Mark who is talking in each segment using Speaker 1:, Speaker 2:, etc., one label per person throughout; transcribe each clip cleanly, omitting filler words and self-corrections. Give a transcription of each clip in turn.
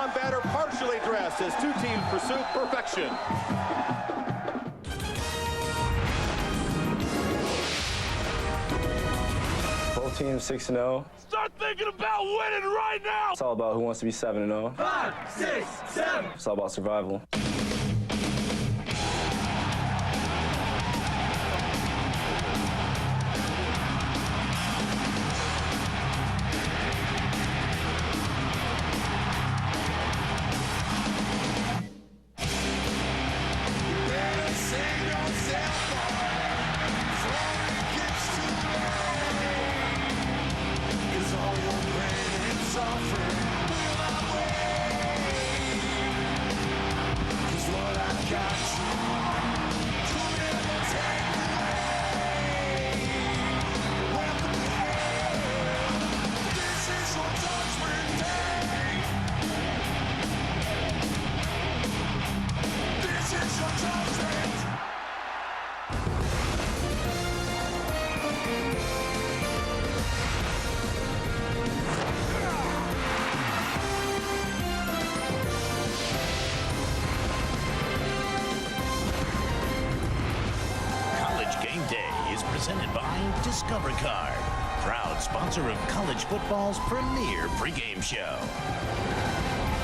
Speaker 1: combat or partially dressed as two teams pursue perfection.
Speaker 2: Both teams 6-0.
Speaker 3: Start thinking about winning right now!
Speaker 2: It's all about who wants to be 7-0.
Speaker 3: 5, 6, 7.
Speaker 2: It's all about survival.
Speaker 4: Gameday is presented by Discover Card, proud sponsor of college football's premier pregame show.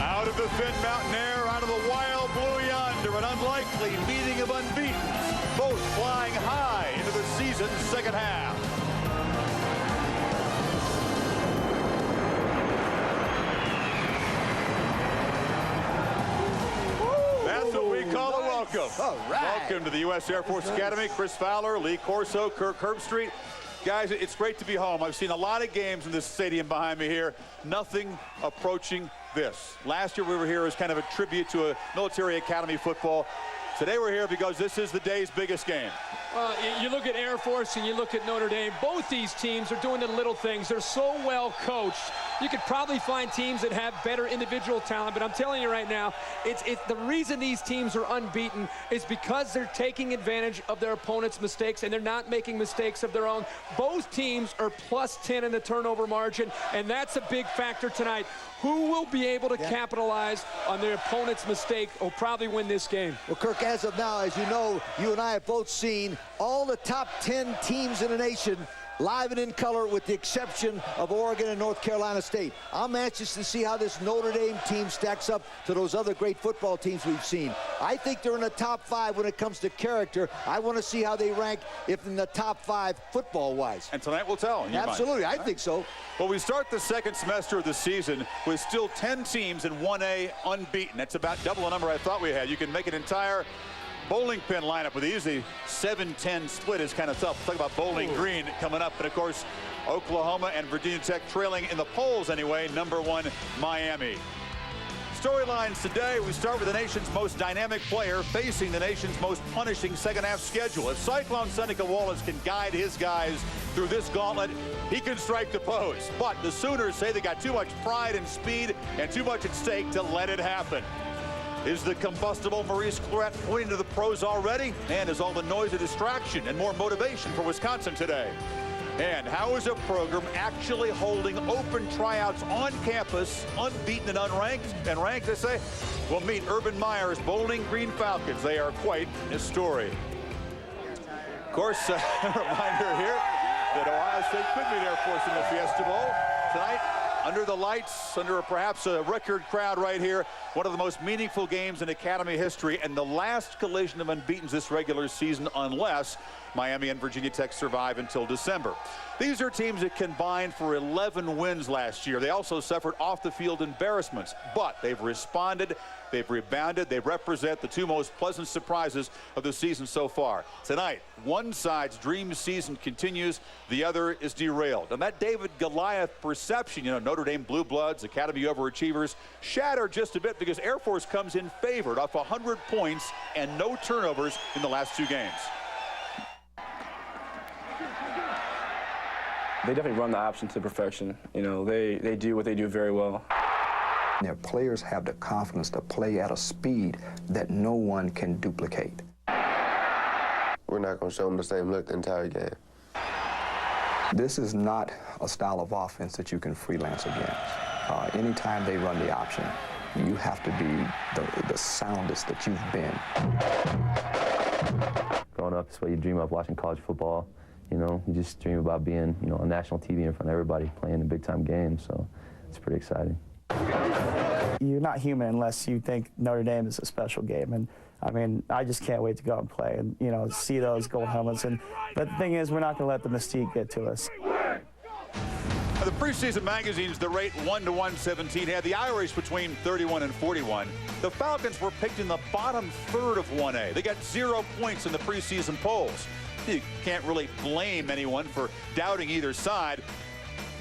Speaker 1: Out of the thin mountain air, out of the wild blue yonder, an unlikely meeting of unbeatens, both flying high into the season's second half. That's what we call a welcome.
Speaker 5: All right.
Speaker 1: Welcome to the U.S. Air Force Academy. Chris Fowler, Lee Corso, Kirk Herbstreit. Guys, it's great to be home. I've seen a lot of games in this stadium behind me here. Nothing approaching this. Last year we were here as kind of a tribute to a military academy football. Today we're here because this is the day's biggest game.
Speaker 6: You look at Air Force and you look at Notre Dame. Both these teams are doing the little things. They're so well coached. You could probably find teams that have better individual talent, but I'm telling you right now, it's the reason these teams are unbeaten is because they're taking advantage of their opponent's mistakes and they're not making mistakes of their own. Both teams are plus 10 in the turnover margin, and that's a big factor tonight. Who will be able to capitalize on their opponent's mistake will probably win this game.
Speaker 5: Well, Kirk, as of now, as you know, you and I have both seen all the top 10 teams in the nation live and in color with the exception of Oregon and North Carolina State. I'm anxious to see how this Notre Dame team stacks up to those other great football teams we've seen. I think they're in the top 5 when it comes to character. I want to see how they rank if in the top 5 football-wise.
Speaker 1: And tonight will tell.
Speaker 5: Absolutely, I think so.
Speaker 1: Well, we start the second semester of the season with still 10 teams in 1A unbeaten. That's about double the number I thought we had. You can make an entire bowling pin lineup with easy 7-10 split is kind of tough. Talk about Bowling Green coming up. And, of course, Oklahoma and Virginia Tech trailing in the polls anyway. #1, Miami. Storylines today, we start with the nation's most dynamic player facing the nation's most punishing second-half schedule. If Cyclone Seneca Wallace can guide his guys through this gauntlet, he can strike the pose. But the Sooners say they got too much pride and speed and too much at stake to let it happen. Is the combustible Maurice Clarett pointing to the pros already? And is all the noise a distraction and more motivation for Wisconsin today? And how is a program actually holding open tryouts on campus, unbeaten and unranked, and ranked, they say? We'll meet Urban Meyer's Bowling Green Falcons. They are quite a story. Of course, a reminder here that Ohio State could meet Air Force in the Fiesta Bowl tonight. Under the lights, under perhaps a record crowd right here, one of the most meaningful games in Academy history and the last collision of unbeatens this regular season unless Miami and Virginia Tech survive until December. These are teams that combined for 11 wins last year. They also suffered off-the-field embarrassments, but they've responded, they've rebounded, they represent the two most pleasant surprises of the season so far. Tonight, one side's dream season continues, the other is derailed. And that David Goliath perception, Notre Dame Blue Bloods, Academy overachievers, shattered just a bit because Air Force comes in favored off 100 points and no turnovers in the last 2 games.
Speaker 2: They definitely run the option to perfection. They do what they do very well.
Speaker 7: Their players have the confidence to play at a speed that no one can duplicate.
Speaker 8: We're not going to show them the same look the entire game.
Speaker 7: This is not a style of offense that you can freelance against. Anytime they run the option, you have to be the soundest that you've been.
Speaker 2: Growing up, it's what you dream of, watching college football. You know, you just dream about being, you know, on national TV in front of everybody, playing in big-time games, so it's pretty exciting.
Speaker 9: You're not human unless you think Notre Dame is a special game, and I mean, I just can't wait to go out and play and, you know, see those gold helmets. But the thing is, we're not going to let the mystique get to us.
Speaker 1: The preseason magazines, the rate 1 to 117, had the Irish between 31 and 41. The Falcons were picked in the bottom third of 1A. They got 0 points in the preseason polls. You can't really blame anyone for doubting either side.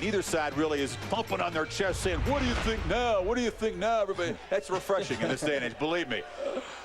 Speaker 1: Neither side really is pumping on their chest saying, what do you think now? What do you think now, everybody? That's refreshing in this day and age, believe me.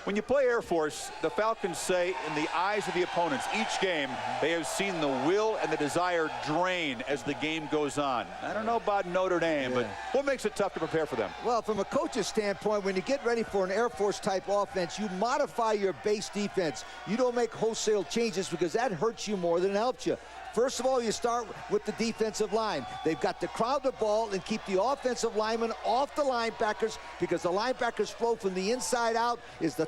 Speaker 1: When you play Air Force, the Falcons say in the eyes of the opponents each game, they have seen the will and the desire drain as the game goes on. I don't know about Notre Dame, but what makes it tough to prepare for them?
Speaker 5: Well, from a coach's standpoint, when you get ready for an Air Force type offense, you modify your base defense. You don't make wholesale changes because that hurts you more than it helps you. First of all, you start with the defensive line. They've got to crowd the ball and keep the offensive linemen off the linebackers because the linebackers flow from the inside out is the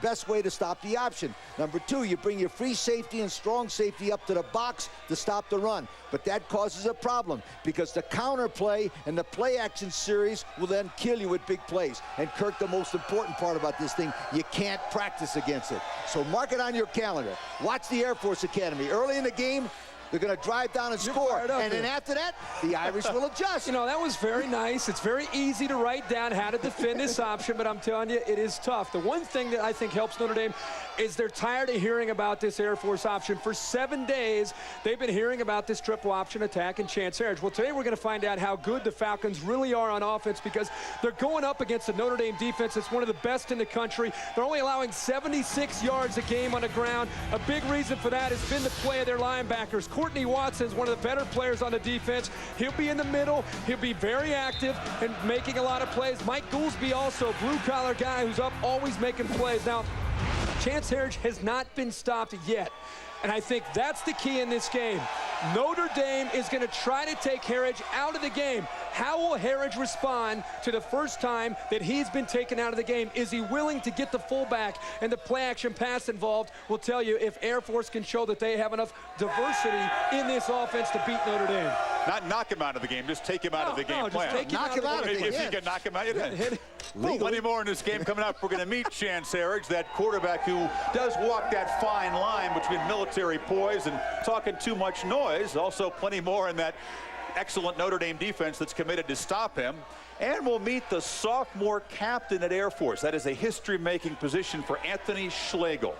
Speaker 5: best way to stop the option. Number two, you bring your free safety and strong safety up to the box to stop the run. But that causes a problem because the counter play and the play action series will then kill you with big plays. And Kirk, the most important part about this thing, you can't practice against it. So mark it on your calendar. Watch the Air Force Academy. Early in the game, they're going to drive down and score. And then after that, the Irish will adjust.
Speaker 6: You know, that was very nice. It's very easy to write down how to defend this option, but I'm telling you, it is tough. The one thing that I think helps Notre Dame is they're tired of hearing about this Air Force option. For 7 days, they've been hearing about this triple option attack and Chance Harris. Well, today we're going to find out how good the Falcons really are on offense because they're going up against the Notre Dame defense. It's one of the best in the country. They're only allowing 76 yards a game on the ground. A big reason for that has been the play of their linebackers. Courtney Watson's one of the better players on the defense. He'll be in the middle. He'll be very active and making a lot of plays. Mike Goolsby also, blue-collar guy who's up always making plays. Now, Chance Harris has not been stopped yet. And I think that's the key in this game. Notre Dame is going to try to take Harris out of the game. How will Harris respond to the first time that he's been taken out of the game? Is he willing to get the fullback and the play action pass involved? Will tell you if Air Force can show that they have enough diversity in this offense to beat Notre Dame.
Speaker 1: Not knock him out of the game, just take him out of the game plan.
Speaker 5: Knock him out of the game.
Speaker 1: If you can knock him out, you can. Plenty more in this game coming up. We're going to meet Chance Harris, that quarterback who does walk that fine line between military poise and talking too much noise. Also plenty more in that excellent Notre Dame defense that's committed to stop him. And we'll meet the sophomore captain at Air Force. That is a history-making position for Anthony Schlegel.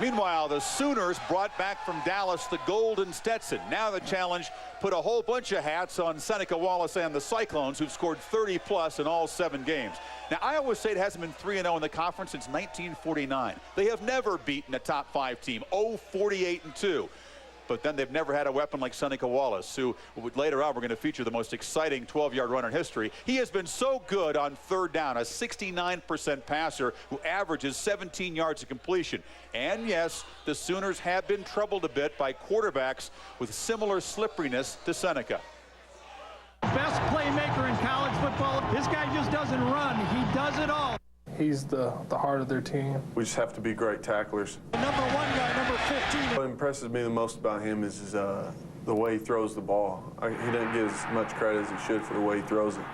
Speaker 1: Meanwhile, the Sooners brought back from Dallas the Golden Stetson. Now the challenge, put a whole bunch of hats on Seneca Wallace and the Cyclones, who've scored 30-plus in all 7 games. Now, Iowa State hasn't been 3-0 in the conference since 1949. They have never beaten a top-5 team, 0-48-2. But then they've never had a weapon like Seneca Wallace, who later on we're going to feature the most exciting 12-yard runner in history. He has been so good on third down, a 69% passer who averages 17 yards of completion. And yes, the Sooners have been troubled a bit by quarterbacks with similar slipperiness to Seneca.
Speaker 10: Best playmaker in college football. This guy just doesn't run. He does it all.
Speaker 11: He's the heart of their team.
Speaker 12: We just have to be great tacklers.
Speaker 10: Number 1 guy, number 15.
Speaker 12: What impresses me the most about him is the way he throws the ball. He doesn't get as much credit as he should for the way he throws it.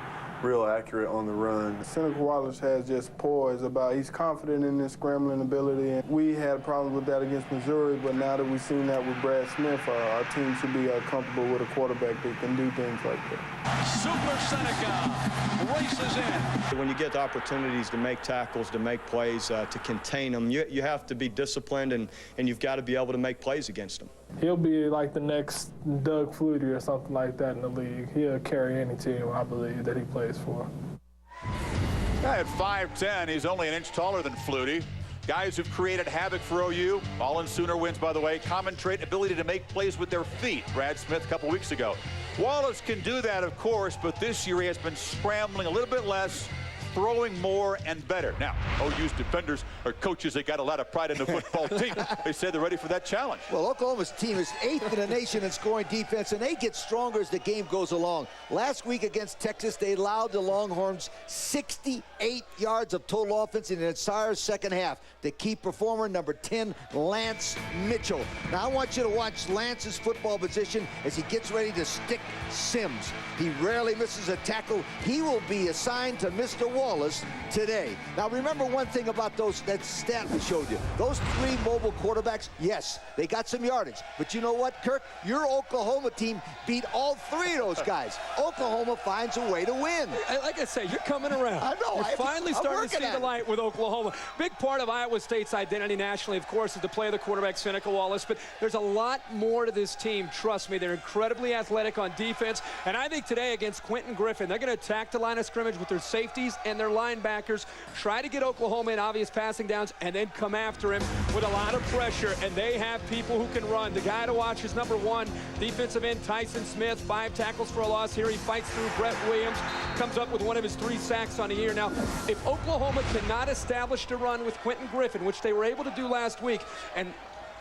Speaker 12: Real accurate on the run.
Speaker 11: Seneca Wallace has just poise about, he's confident in his scrambling ability. And we had problems with that against Missouri, but now that we've seen that with Brad Smith, our team should be comfortable with a quarterback that can do things like that.
Speaker 10: Super Seneca races in.
Speaker 13: When you get opportunities to make tackles, to make plays, to contain them, you have to be disciplined and you've got to be able to make plays against them.
Speaker 11: He'll be like the next Doug Flutie or something like that in the league. He'll carry any team, I believe, that he plays for.
Speaker 1: At 5'10", he's only an inch taller than Flutie. Guys who've created havoc for OU. All in Sooner wins, by the way. Common trait, ability to make plays with their feet. Brad Smith a couple weeks ago. Wallace can do that, of course, but this year he has been scrambling a little bit less, throwing more and better. Now, OU's defenders are coaches that got a lot of pride in the football team. They said they're ready for that challenge.
Speaker 5: Well, Oklahoma's team is 8th in the nation in scoring defense, and they get stronger as the game goes along. Last week against Texas, they allowed the Longhorns 68 yards of total offense in the entire second half. The key performer, number 10, Lance Mitchell. Now, I want you to watch Lance's football position as he gets ready to stick Sims. He rarely misses a tackle. He will be assigned to Mr. Wallace today. Now, remember one thing about that stat we showed you. Those 3 mobile quarterbacks, yes, they got some yardage. But you know what, Kirk? Your Oklahoma team beat all 3 of those guys. Oklahoma finds a way to win.
Speaker 6: Like I say, you're coming around.
Speaker 5: I know.
Speaker 6: You're finally starting to see the light with Oklahoma. Big part of Iowa State's identity nationally, of course, is to play the quarterback, Seneca Wallace. But there's a lot more to this team. Trust me, they're incredibly athletic on defense. And I think today against Quentin Griffin, they're going to attack the line of scrimmage with their safeties and their linebackers, try to get Oklahoma in obvious passing downs, and then come after him with a lot of pressure. And they have people who can run. The guy to watch is number 1, defensive end Tyson Smith, 5 tackles for a loss here. He fights through Brett Williams, comes up with one of his 3 sacks on the year. Now, if Oklahoma cannot establish the run with Quentin Griffin, which they were able to do last week, and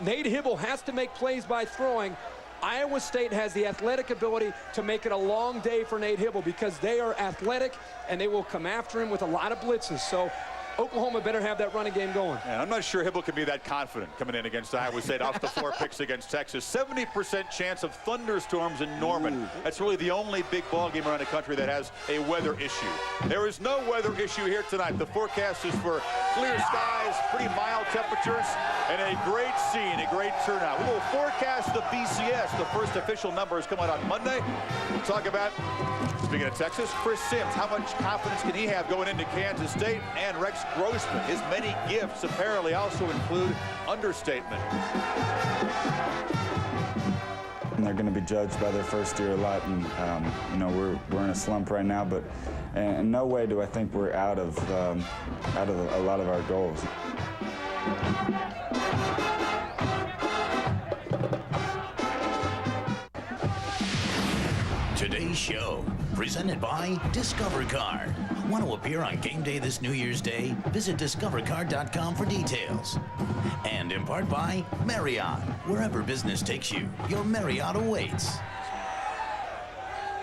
Speaker 6: Nate Hibble has to make plays by throwing, Iowa State has the athletic ability to make it a long day for Nate Hibble because they are athletic and they will come after him with a lot of blitzes. So Oklahoma better have that running game going.
Speaker 1: And I'm not sure Hibble can be that confident coming in against Iowa State off the 4 picks against Texas. 70% chance of thunderstorms in Norman. Ooh. That's really the only big ball game around the country that has a weather issue. There is no weather issue here tonight. The forecast is for clear skies, pretty mild temperatures, and a great scene, a great turnout. We will forecast the BCS. The first official numbers come out on Monday. We'll talk about, speaking of Texas, Chris Sims. How much confidence can he have going into Kansas State? And Rex Grossman. His many gifts apparently also include understatement.
Speaker 14: And they're going to be judged by their first year a lot, and you know, we're in a slump right now, but in no way do I think we're out of a lot of our goals.
Speaker 4: Today's show, presented by Discover Card. Want to appear on Game Day this New Year's Day? Visit discovercard.com for details. And in part by Marriott. Wherever business takes you, your Marriott awaits.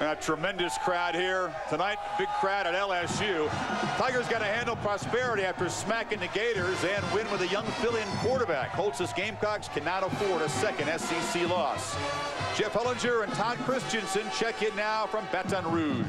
Speaker 1: A tremendous crowd here tonight. Big crowd at LSU. Tigers got to handle prosperity after smacking the Gators and win with a young fill-in quarterback. Holtz's Gamecocks cannot afford a second SEC loss. Jeff Hullinger and Todd Christensen check in now from Baton Rouge.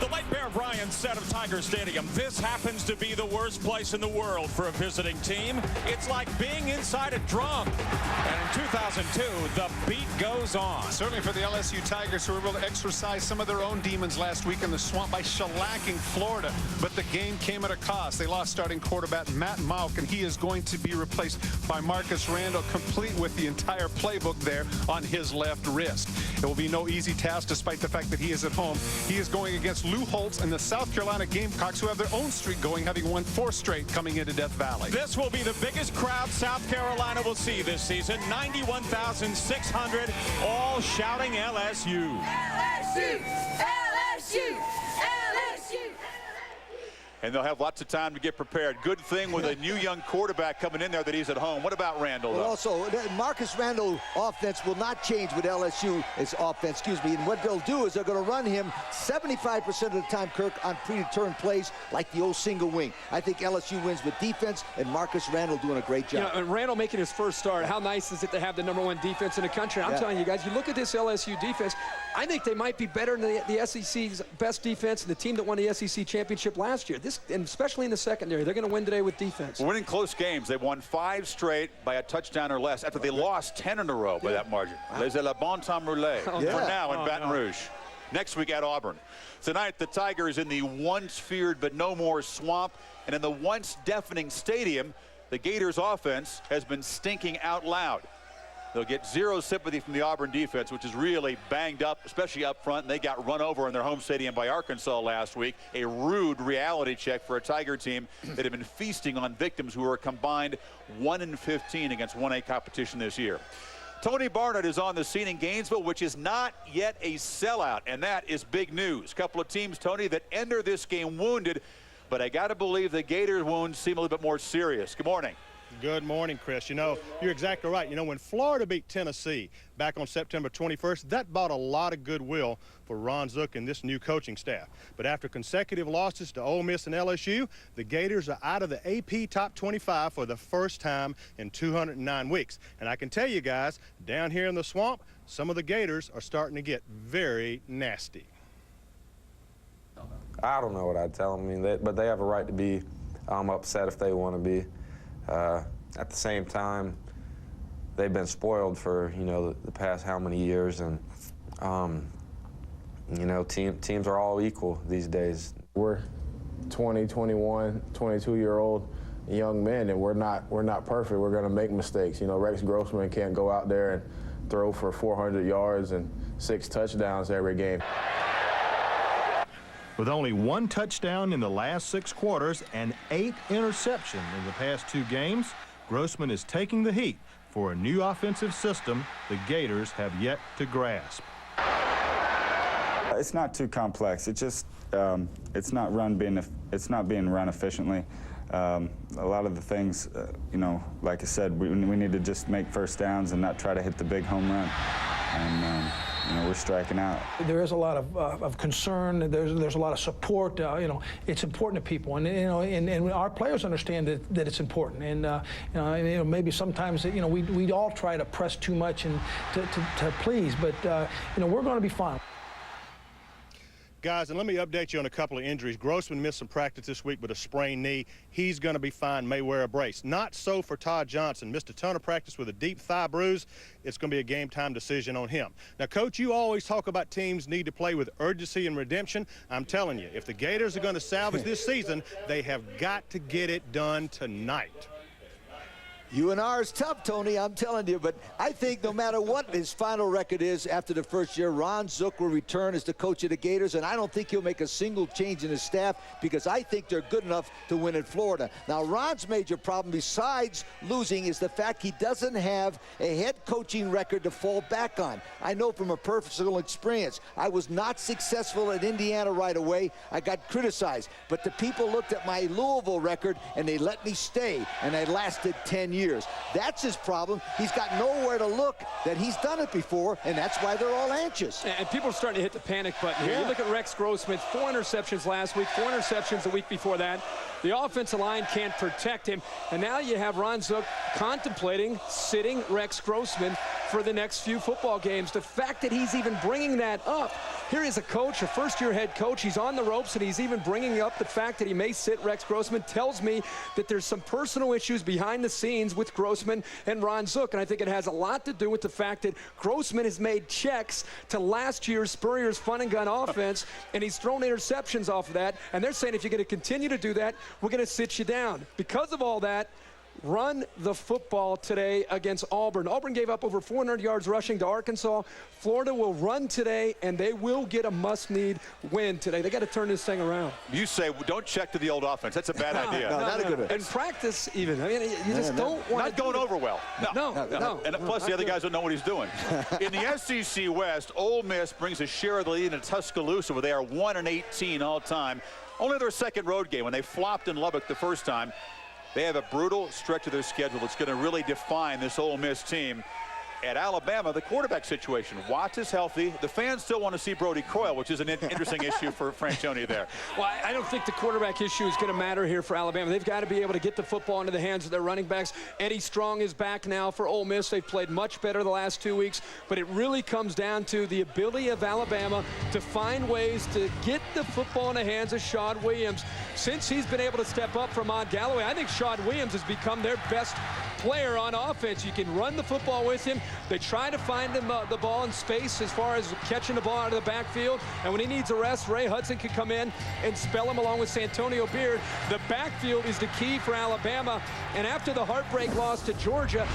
Speaker 15: The late Bear Bryant said of Tiger Stadium, this happens to be the worst place in the world for a visiting team. It's like being inside a drum. And in 2002, the beat goes on.
Speaker 16: Certainly for the LSU Tigers, who were able to exercise some of their own demons last week in the swamp by shellacking Florida. But the game came at a cost. They lost starting quarterback Matt Mauk, and he is going to be replaced by Marcus Randall, complete with the entire playbook there on his left wrist. It will be no easy task, despite the fact that he is at home. He is going against Lou Holtz and the South Carolina Gamecocks, who have their own streak going, having won 4 straight coming into Death Valley.
Speaker 15: This will be the biggest crowd South Carolina will see this season. 91,600, all shouting LSU.
Speaker 3: LSU! LSU! LSU!
Speaker 1: And they'll have lots of time to get prepared. Good thing with a new young quarterback coming in there that he's at home. What about Randall, though?
Speaker 5: Well, also, Marcus Randall offense will not change with LSU's offense, And what they'll do is they're going to run him 75% of the time, Kirk, on predetermined plays like the old single wing. I think LSU wins with defense, and Marcus Randall doing a great job.
Speaker 6: You know, and Randall making his first start, how nice is it to have the #1 defense in the country? I'm telling you guys, you look at this LSU defense, I think they might be better than the SEC's best defense and the team that won the SEC championship last year. And especially in the secondary, they're going to win today with defense.
Speaker 1: Winning close games. They won 5 straight by a touchdown or less after they lost 10 in a row by that margin. Les a la bon temps roulé for now in Baton Rouge. Next week at Auburn. Tonight, the Tigers in the once feared but no more swamp, and in the once deafening stadium, the Gators offense has been stinking out loud. They'll get 0 sympathy from the Auburn defense, which is really banged up, especially up front. And they got run over in their home stadium by Arkansas last week. A rude reality check for a Tiger team that had been feasting on victims who were combined 1-15 against 1A competition this year. Tony Barnett is on the scene in Gainesville, which is not yet a sellout, and that is big news. A couple of teams, Tony, that enter this game wounded, but I got to believe the Gators' wounds seem a little bit more serious. Good morning.
Speaker 17: Good morning, Chris. You know, you're exactly right. You know, when Florida beat Tennessee back on September 21st, that brought a lot of goodwill for Ron Zook and this new coaching staff. But after consecutive losses to Ole Miss and LSU, the Gators are out of the AP Top 25 for the first time in 209 weeks. And I can tell you guys, down here in the swamp, some of the Gators are starting to get very nasty.
Speaker 18: I don't know what I'd tell them, but they have a right to be upset if they want to be. At the same time, they've been spoiled for, you know, the past how many years, and you know, teams are all equal these days.
Speaker 19: We're 20, 21, 22-year-old young men, and we're not perfect. We're going to make mistakes. You know, Rex Grossman can't go out there and throw for 400 yards and 6 touchdowns every game.
Speaker 17: With only 1 touchdown in the last 6 quarters and 8 interceptions in the past 2 games, Grossman is taking the heat for a new offensive system the Gators have yet to grasp.
Speaker 14: It's not too complex. It just it's not being run efficiently. A lot of the things, you know, like I said, we need to just make first downs and not try to hit the big home run. And you know, we're striking out.
Speaker 20: There is a lot of concern. There's a lot of support. You know, it's important to people, and you know, and our players understand that it's important. And you know, maybe sometimes you know we all try to press too much and to please, but you know, we're going to be fine.
Speaker 17: Guys, and let me update you on a couple of injuries. Grossman missed some practice this week with a sprained knee. He's going to be fine, may wear a brace. Not so for Todd Johnson. Missed a ton of practice with a deep thigh bruise. It's going to be a game-time decision on him. Now, Coach, you always talk about teams need to play with urgency and redemption. I'm telling you, if the Gators are going to salvage this season, they have got to get it done tonight.
Speaker 5: UNR is tough, Tony, I'm telling you, but I think no matter what his final record is after the first year, Ron Zook will return as the coach of the Gators, and I don't think he'll make a single change in his staff because I think they're good enough to win in Florida. Now, Ron's major problem, besides losing, is the fact he doesn't have a head coaching record to fall back on. I know from a personal experience. I was not successful at Indiana right away. I got criticized, but the people looked at my Louisville record, and they let me stay, and I lasted 10 years. That's his problem. He's got nowhere to look that he's done it before, and that's why they're all anxious.
Speaker 6: And people are starting to hit the panic button here.
Speaker 5: Yeah.
Speaker 6: You look at Rex Grossman, 4 interceptions last week, 4 interceptions the week before that. The offensive line can't protect him. And now you have Ron Zook contemplating sitting Rex Grossman for the next few football games. The fact that he's even bringing that up, here is a coach, a first-year head coach. He's on the ropes, and he's even bringing up the fact that he may sit Rex Grossman. Tells me that there's some personal issues behind the scenes with Grossman and Ron Zook, and I think it has a lot to do with the fact that Grossman has made checks to last year's Spurrier's fun and gun offense, and he's thrown interceptions off of that, and they're saying if you're going to continue to do that, we're going to sit you down. Because of all that, run the football today against Auburn. Auburn gave up over 400 yards rushing to Arkansas. Florida will run today, and they will get a must-need win today. They got to turn this thing around.
Speaker 1: You say, don't check to the old offense. That's a bad idea.
Speaker 5: No, not a good one.
Speaker 6: And practice even. I mean, you just don't want
Speaker 1: Not going over well.
Speaker 6: No.
Speaker 1: And plus, the other guys don't know what he's doing. In the SEC West, Ole Miss brings a share of the lead in Tuscaloosa, where they are 1-18 all time. Only their second road game when they flopped in Lubbock the first time. They have a brutal stretch of their schedule that's going to really define this Ole Miss team. At Alabama, the quarterback situation. Watts is healthy. The fans still want to see Brody Croyle, which is an interesting issue for Franchione there.
Speaker 6: Well, I don't think the quarterback issue is going to matter here for Alabama. They've got to be able to get the football into the hands of their running backs. Eddie Strong is back now for Ole Miss. They've played much better the last 2 weeks, but it really comes down to the ability of Alabama to find ways to get the football in the hands of Shad Williams. Since he's been able to step up from Ahmad Galloway, I think Shad Williams has become their best player on offense. You can run the football with him. They try to find him the ball in space as far as catching the ball out of the backfield. And when he needs a rest, Ray Hudson can come in and spell him along with Santonio Beard. The backfield is the key for Alabama. And after the heartbreak loss to Georgia,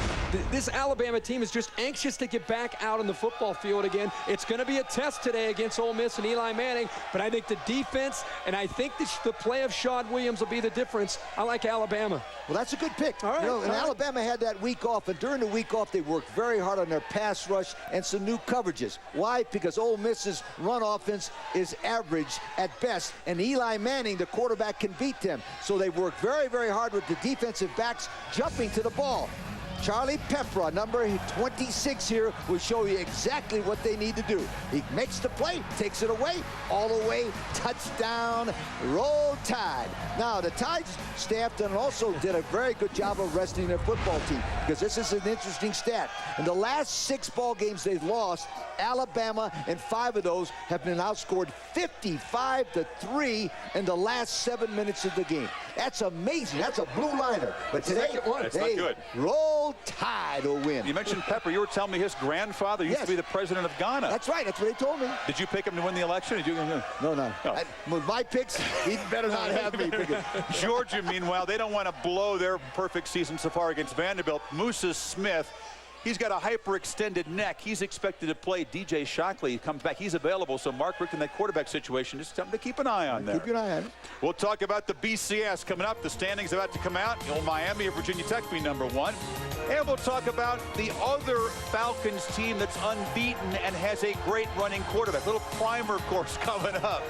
Speaker 6: this Alabama team is just anxious to get back out on the football field again. It's going to be a test today against Ole Miss and Eli Manning. But I think the defense and I think the play of Shad Williams will be the difference. I like Alabama.
Speaker 5: Well, that's a good pick.
Speaker 6: All right,
Speaker 5: you know, and Alabama Alabama had that week off, and during the week off, they worked very hard on their pass rush and some new coverages. Why? Because Ole Miss's run offense is average at best, and Eli Manning, the quarterback, can beat them. So they worked very, very hard with the defensive backs jumping to the ball. Charlie Pepra, number 26 here, will show you exactly what they need to do. He makes the play, takes it away, all the way, touchdown, Roll Tide. Now, the Tides staff also did a very good job of resting their football team, because this is an interesting stat. In the last 6 ball games they've lost, Alabama in 5 of those have been outscored 55-3 in the last 7 minutes of the game. That's amazing. That's a blue liner. But today,
Speaker 1: that's not good.
Speaker 5: Roll Tide will win.
Speaker 1: You mentioned Pepper. You were telling me his grandfather used to be the president of Ghana.
Speaker 5: That's right. That's what he told me.
Speaker 1: Did you pick him to win the election? Did you?
Speaker 5: No. With my picks, he better not have me pick it.
Speaker 1: Georgia, meanwhile, they don't want to blow their perfect season so far against Vanderbilt. Musa Smith, he's got a hyperextended neck. He's expected to play. DJ Shockley comes back. He's available. So Mark Richt in that quarterback situation, just something to keep an eye on there.
Speaker 5: Keep an eye on it.
Speaker 1: We'll talk about the BCS coming up. The standings about to come out. Old Miami or Virginia Tech be #1. And we'll talk about the other Falcons team that's unbeaten and has a great running quarterback. Little primer course coming up.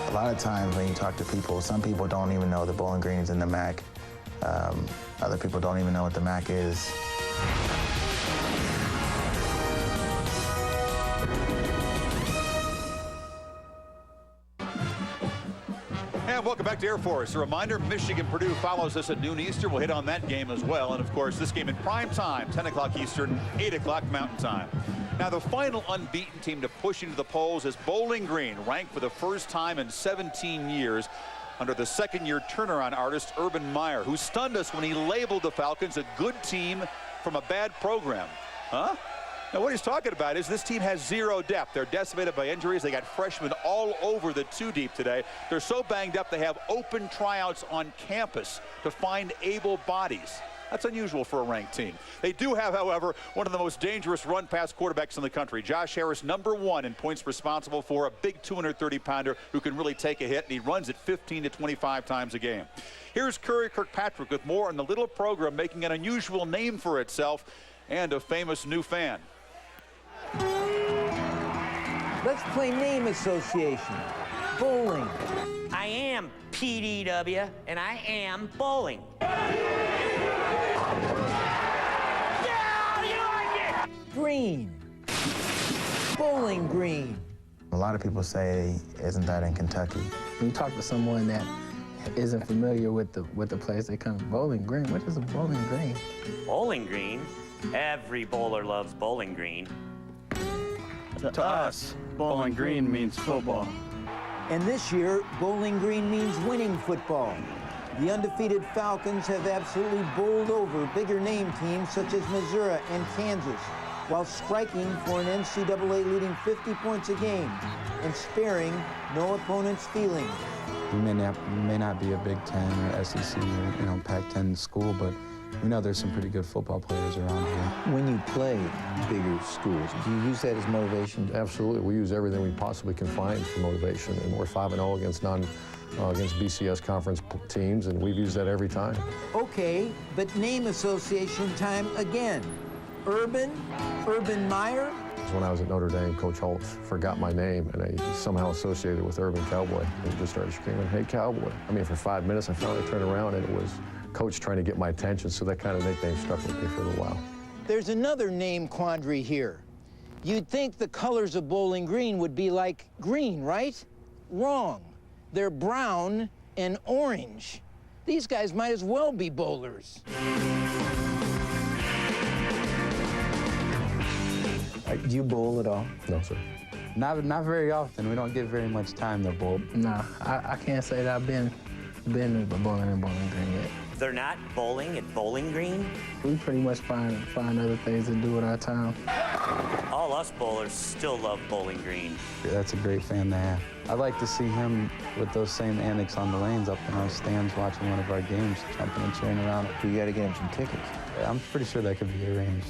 Speaker 21: A lot of times when you talk to people, some people don't even know the Bowling Green is in the MAC. Other people don't even know what the MAC is.
Speaker 1: And welcome back to Air Force. A reminder, Michigan-Purdue follows us at noon Eastern. We'll hit on that game as well. And, of course, this game in prime time, 10 o'clock Eastern, 8 o'clock Mountain Time. Now, the final unbeaten team to push into the polls is Bowling Green, ranked for the first time in 17 years under the second-year turnaround artist Urban Meyer, who stunned us when he labeled the Falcons a good team from a bad program. Huh? Now, what he's talking about is this team has 0 depth. They're decimated by injuries. They got freshmen all over the 2-deep today. They're so banged up they have open tryouts on campus to find able bodies. That's unusual for a ranked team. They do have, however, one of the most dangerous run-pass quarterbacks in the country. Josh Harris, #1 in points responsible for, a big 230-pounder who can really take a hit, and he runs it 15 to 25 times a game. Here's Curry Kirkpatrick with more on the little program making an unusual name for itself and a famous new fan.
Speaker 22: Let's play name association. Bowling.
Speaker 23: I am PDW, and I am bowling.
Speaker 22: Green. Bowling Green.
Speaker 21: A lot of people say, isn't that in Kentucky?
Speaker 24: When you talk to someone that isn't familiar with the place, they come, Bowling Green? What is a Bowling Green?
Speaker 23: Bowling Green? Every bowler loves Bowling Green.
Speaker 9: To us, Bowling Green means football.
Speaker 22: And this year, Bowling Green means winning football. The undefeated Falcons have absolutely bowled over bigger name teams such as Missouri and Kansas, while striking for an NCAA leading 50 points a game and sparing no opponent's feelings.
Speaker 25: We may not be a Big Ten or SEC or Pac-10 school, but we know there's some pretty good football players around here.
Speaker 22: When you play bigger schools, do you use that as motivation?
Speaker 26: Absolutely. We use everything we possibly can find for motivation, and we're 5-0 against BCS conference teams, and we've used that every time.
Speaker 22: Okay, but name association time again. Urban Meyer?
Speaker 26: When I was at Notre Dame, Coach Holt forgot my name, and I somehow associated it with Urban Cowboy. He just started screaming, "Hey, Cowboy." I mean, for 5 minutes, I finally turned around, and it was Coach trying to get my attention, so that kind of nickname stuck with me for a little while.
Speaker 22: There's another name quandary here. You'd think the colors of Bowling Green would be like green, right? Wrong. They're brown and orange. These guys might as well be bowlers.
Speaker 24: Do you bowl at all?
Speaker 26: No, sir.
Speaker 25: Not very often. We don't get very much time to bowl.
Speaker 24: No, I can't say that I've been bowling in Bowling Green yet.
Speaker 23: They're not bowling at Bowling Green?
Speaker 24: We pretty much find other things to do with our time.
Speaker 23: All us bowlers still love Bowling Green.
Speaker 25: That's a great fan to have. I'd like to see him with those same antics on the lanes up in our stands watching one of our games, jumping and cheering around.
Speaker 22: You got to get him some tickets.
Speaker 25: Yeah, I'm pretty sure that could be arranged.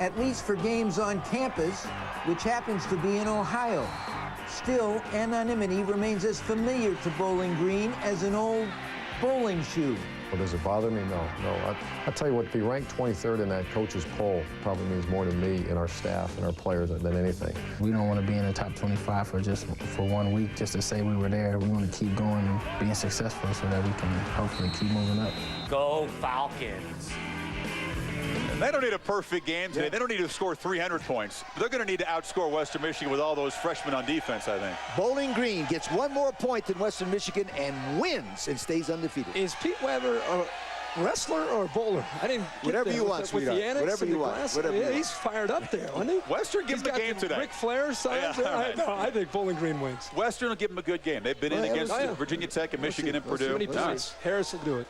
Speaker 22: At least for games on campus, which happens to be in Ohio. Still, anonymity remains as familiar to Bowling Green as an old bowling shoe.
Speaker 26: Well, does it bother me? No. I tell you what, to be ranked 23rd in that coach's poll probably means more to me and our staff and our players than anything.
Speaker 24: We don't want to be in the top 25 for 1 week just to say we were there. We want to keep going and being successful so that we can hopefully keep moving up.
Speaker 23: Go Falcons.
Speaker 1: They don't need a perfect game today. They don't need to score 300 points. They're going to need to outscore Western Michigan with all those freshmen on defense, I think.
Speaker 5: Bowling Green gets one more point than Western Michigan and wins and stays undefeated.
Speaker 6: Is Pete Weber a wrestler or a bowler? I didn't get
Speaker 5: whatever
Speaker 6: that.
Speaker 5: you want,
Speaker 6: with
Speaker 5: sweetheart.
Speaker 6: the annex
Speaker 5: Whatever
Speaker 6: and
Speaker 5: you
Speaker 6: the
Speaker 5: want.
Speaker 6: glasses.
Speaker 5: Whatever you
Speaker 6: He's fired up there, wasn't he?
Speaker 1: Western give him the game today.
Speaker 6: Ric Flair signs.
Speaker 1: Yeah, right.
Speaker 6: I think Bowling Green wins.
Speaker 1: Western will give him a good game. They've been in against Virginia Tech and Michigan and Purdue.
Speaker 6: Many points. Harris will do it.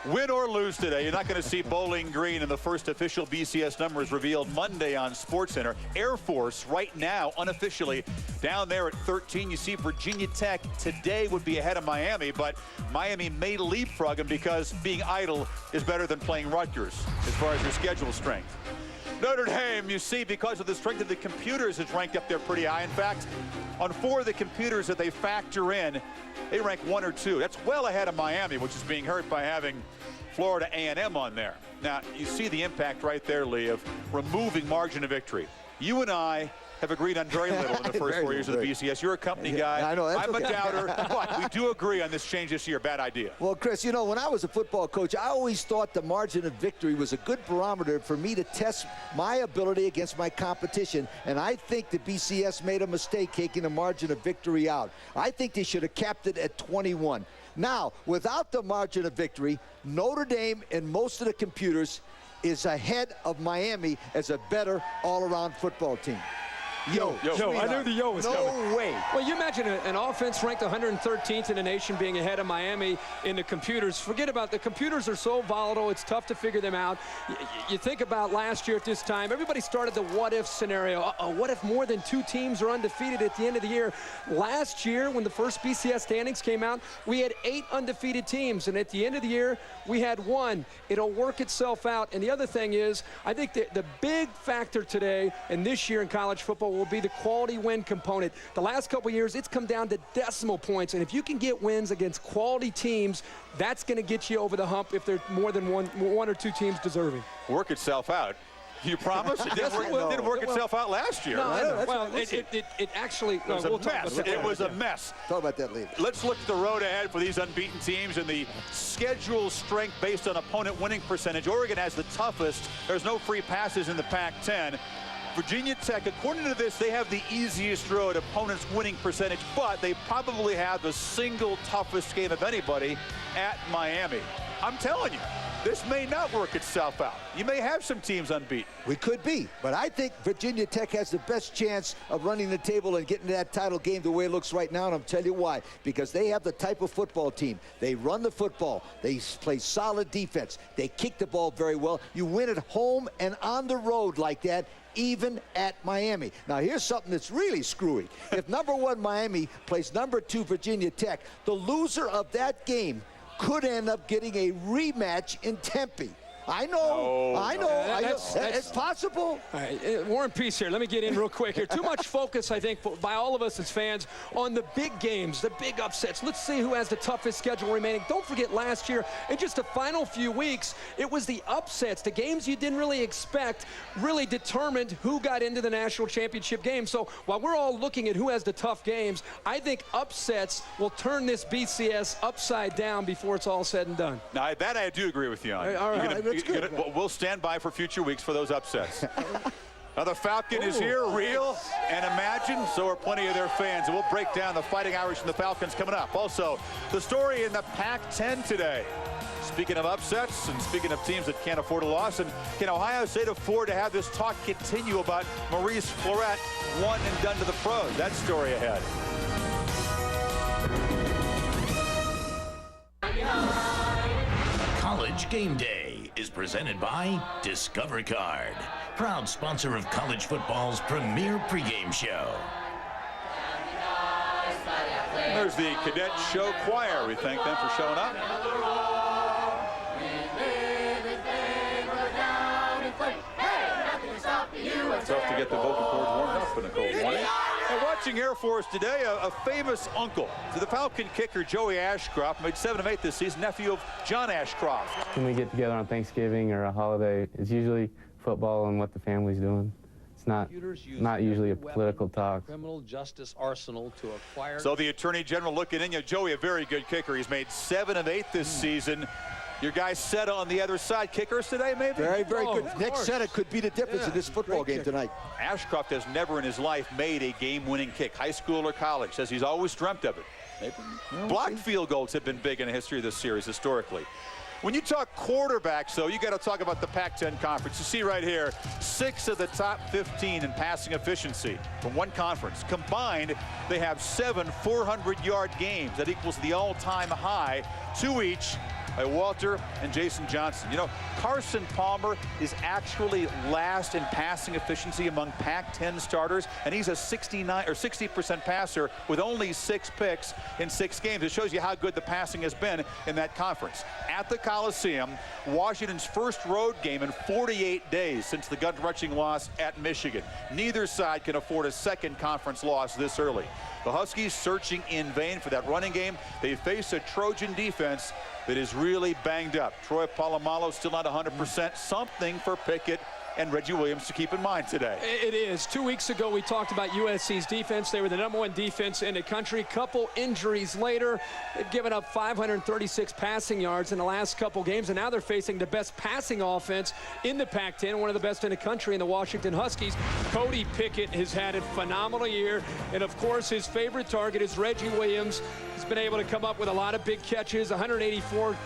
Speaker 1: Win or lose today, you're not going to see Bowling Green, and the first official BCS numbers revealed Monday on SportsCenter. Air Force right now, unofficially, down there at 13. You see Virginia Tech today would be ahead of Miami, but Miami may leapfrog them because being idle is better than playing Rutgers as far as your schedule strength. Notre Dame, you see, because of the strength of the computers, is ranked up there pretty high. In fact, on 4 of the computers that they factor in, they rank 1 or 2. That's well ahead of Miami, which is being hurt by having Florida A&M on there. Now, you see the impact right there, Lee, of removing margin of victory. You and I have agreed on very little in the first 4 years of the BCS. You're a company guy.
Speaker 5: I know,
Speaker 1: I'm a doubter. But we do agree on this change this year. Bad idea.
Speaker 5: Well, Chris, you know, when I was a football coach, I always thought the margin of victory was a good barometer for me to test my ability against my competition. And I think the BCS made a mistake taking the margin of victory out. I think they should have capped it at 21. Now, without the margin of victory, Notre Dame in most of the computers is ahead of Miami as a better all-around football team. Yo,
Speaker 6: I knew the yo was coming.
Speaker 5: No way.
Speaker 6: Well, you imagine an offense ranked 113th in the nation being ahead of Miami in the computers. Forget about the computers are so volatile, it's tough to figure them out. You think about last year at this time, everybody started the what-if scenario. What if more than 2 teams are undefeated at the end of the year? Last year, when the first BCS standings came out, we had 8 undefeated teams, and at the end of the year, we had 1. It'll work itself out. And the other thing is, I think the big factor today and this year in college football will be the quality win component. The last couple years, it's come down to decimal points, and if you can get wins against quality teams, that's going to get you over the hump if there's more than one or 2 teams deserving.
Speaker 1: Work itself out. You promise? It didn't work itself out last year.
Speaker 6: No, well, it actually
Speaker 1: it was a mess. It was a mess.
Speaker 5: Talk about that later.
Speaker 1: Let's look at the road ahead for these unbeaten teams and the schedule strength based on opponent winning percentage. Oregon has the toughest. There's no free passes in the Pac-10. Virginia Tech, according to this, they have the easiest road opponents winning percentage, but they probably have the single toughest game of anybody at Miami. I'm telling you, this may not work itself out. You may have some teams unbeaten.
Speaker 5: We could be, but I think Virginia Tech has the best chance of running the table and getting to that title game the way it looks right now, and I'll tell you why. Because they have the type of football team. They run the football. They play solid defense. They kick the ball very well. You win at home and on the road like that, even at Miami. Now, here's something that's really screwy. If #1 Miami plays #2 Virginia Tech, the loser of that game could end up getting a rematch in Tempe. I know. It's possible.
Speaker 6: All right, War and Peace here. Let me get in real quick here. Too much focus, I think, by all of us as fans on the big games, the big upsets. Let's see who has the toughest schedule remaining. Don't forget last year, in just the final few weeks, it was the upsets, the games you didn't really expect, really determined who got into the national championship game. So while we're all looking at who has the tough games, I think upsets will turn this BCS upside down before it's all said and done.
Speaker 1: Now, that I do agree with you on.
Speaker 6: All right.
Speaker 1: We'll stand by for future weeks for those upsets. Now the Falcon is here, real and imagined. So are plenty of their fans. And we'll break down the Fighting Irish and the Falcons coming up. Also, the story in the Pac-10 today. Speaking of upsets and speaking of teams that can't afford a loss, and can Ohio State afford to have this talk continue about Maurice Florett, one and done to the pros? That story ahead.
Speaker 4: College Game Day is presented by Discover Card, proud sponsor of college football's premier pregame show.
Speaker 1: There's the Cadet Show Choir. We thank them for showing up. tough to get the vocal cords warmed up in a cold morning. And watching Air Force today, a famous uncle to the Falcon kicker Joey Ashcroft, made 7 of 8 this season, nephew of John Ashcroft.
Speaker 2: When we get together on Thanksgiving or a holiday, it's usually football and what the family's doing. It's not usually a political talk.
Speaker 7: Criminal justice arsenal to acquire.
Speaker 1: So the Attorney General looking in. Joey, a very good kicker. He's made 7 of 8 this season. Your guy set on the other side. Kickers today, maybe?
Speaker 5: Very, very good. Nick Seta could be the difference in this football game tonight.
Speaker 1: Ashcroft has never in his life made a game-winning kick, high school or college. Says he's always dreamt of it. Blocked field goals have been big in the history of this series historically. When you talk quarterbacks, though, you got to talk about the Pac-10 conference. You see right here, 6 of the top 15 in passing efficiency from one conference. Combined, they have 7 400-yard games. That equals the all-time high, 2 each by Walter and Jason Johnson. You know, Carson Palmer is actually last in passing efficiency among Pac-10 starters, and he's a 60% passer with only 6 picks in 6 games. It shows you how good the passing has been in that conference. At the Coliseum, Washington's first road game in 48 days since the gut-wrenching loss at Michigan. Neither side can afford a second conference loss this early. The Huskies searching in vain for that running game. They face a Trojan defense that is really banged up. Troy Polamalu still not 100%. Something for Pickett and Reggie Williams to keep in mind today.
Speaker 6: It is. 2 weeks ago, we talked about USC's defense. They were the #1 defense in the country. Couple injuries later, they've given up 536 passing yards in the last couple games, and now they're facing the best passing offense in the Pac-10, one of the best in the country in the Washington Huskies. Cody Pickett has had a phenomenal year, and of course, his favorite target is Reggie Williams. He's been able to come up with a lot of big catches, 184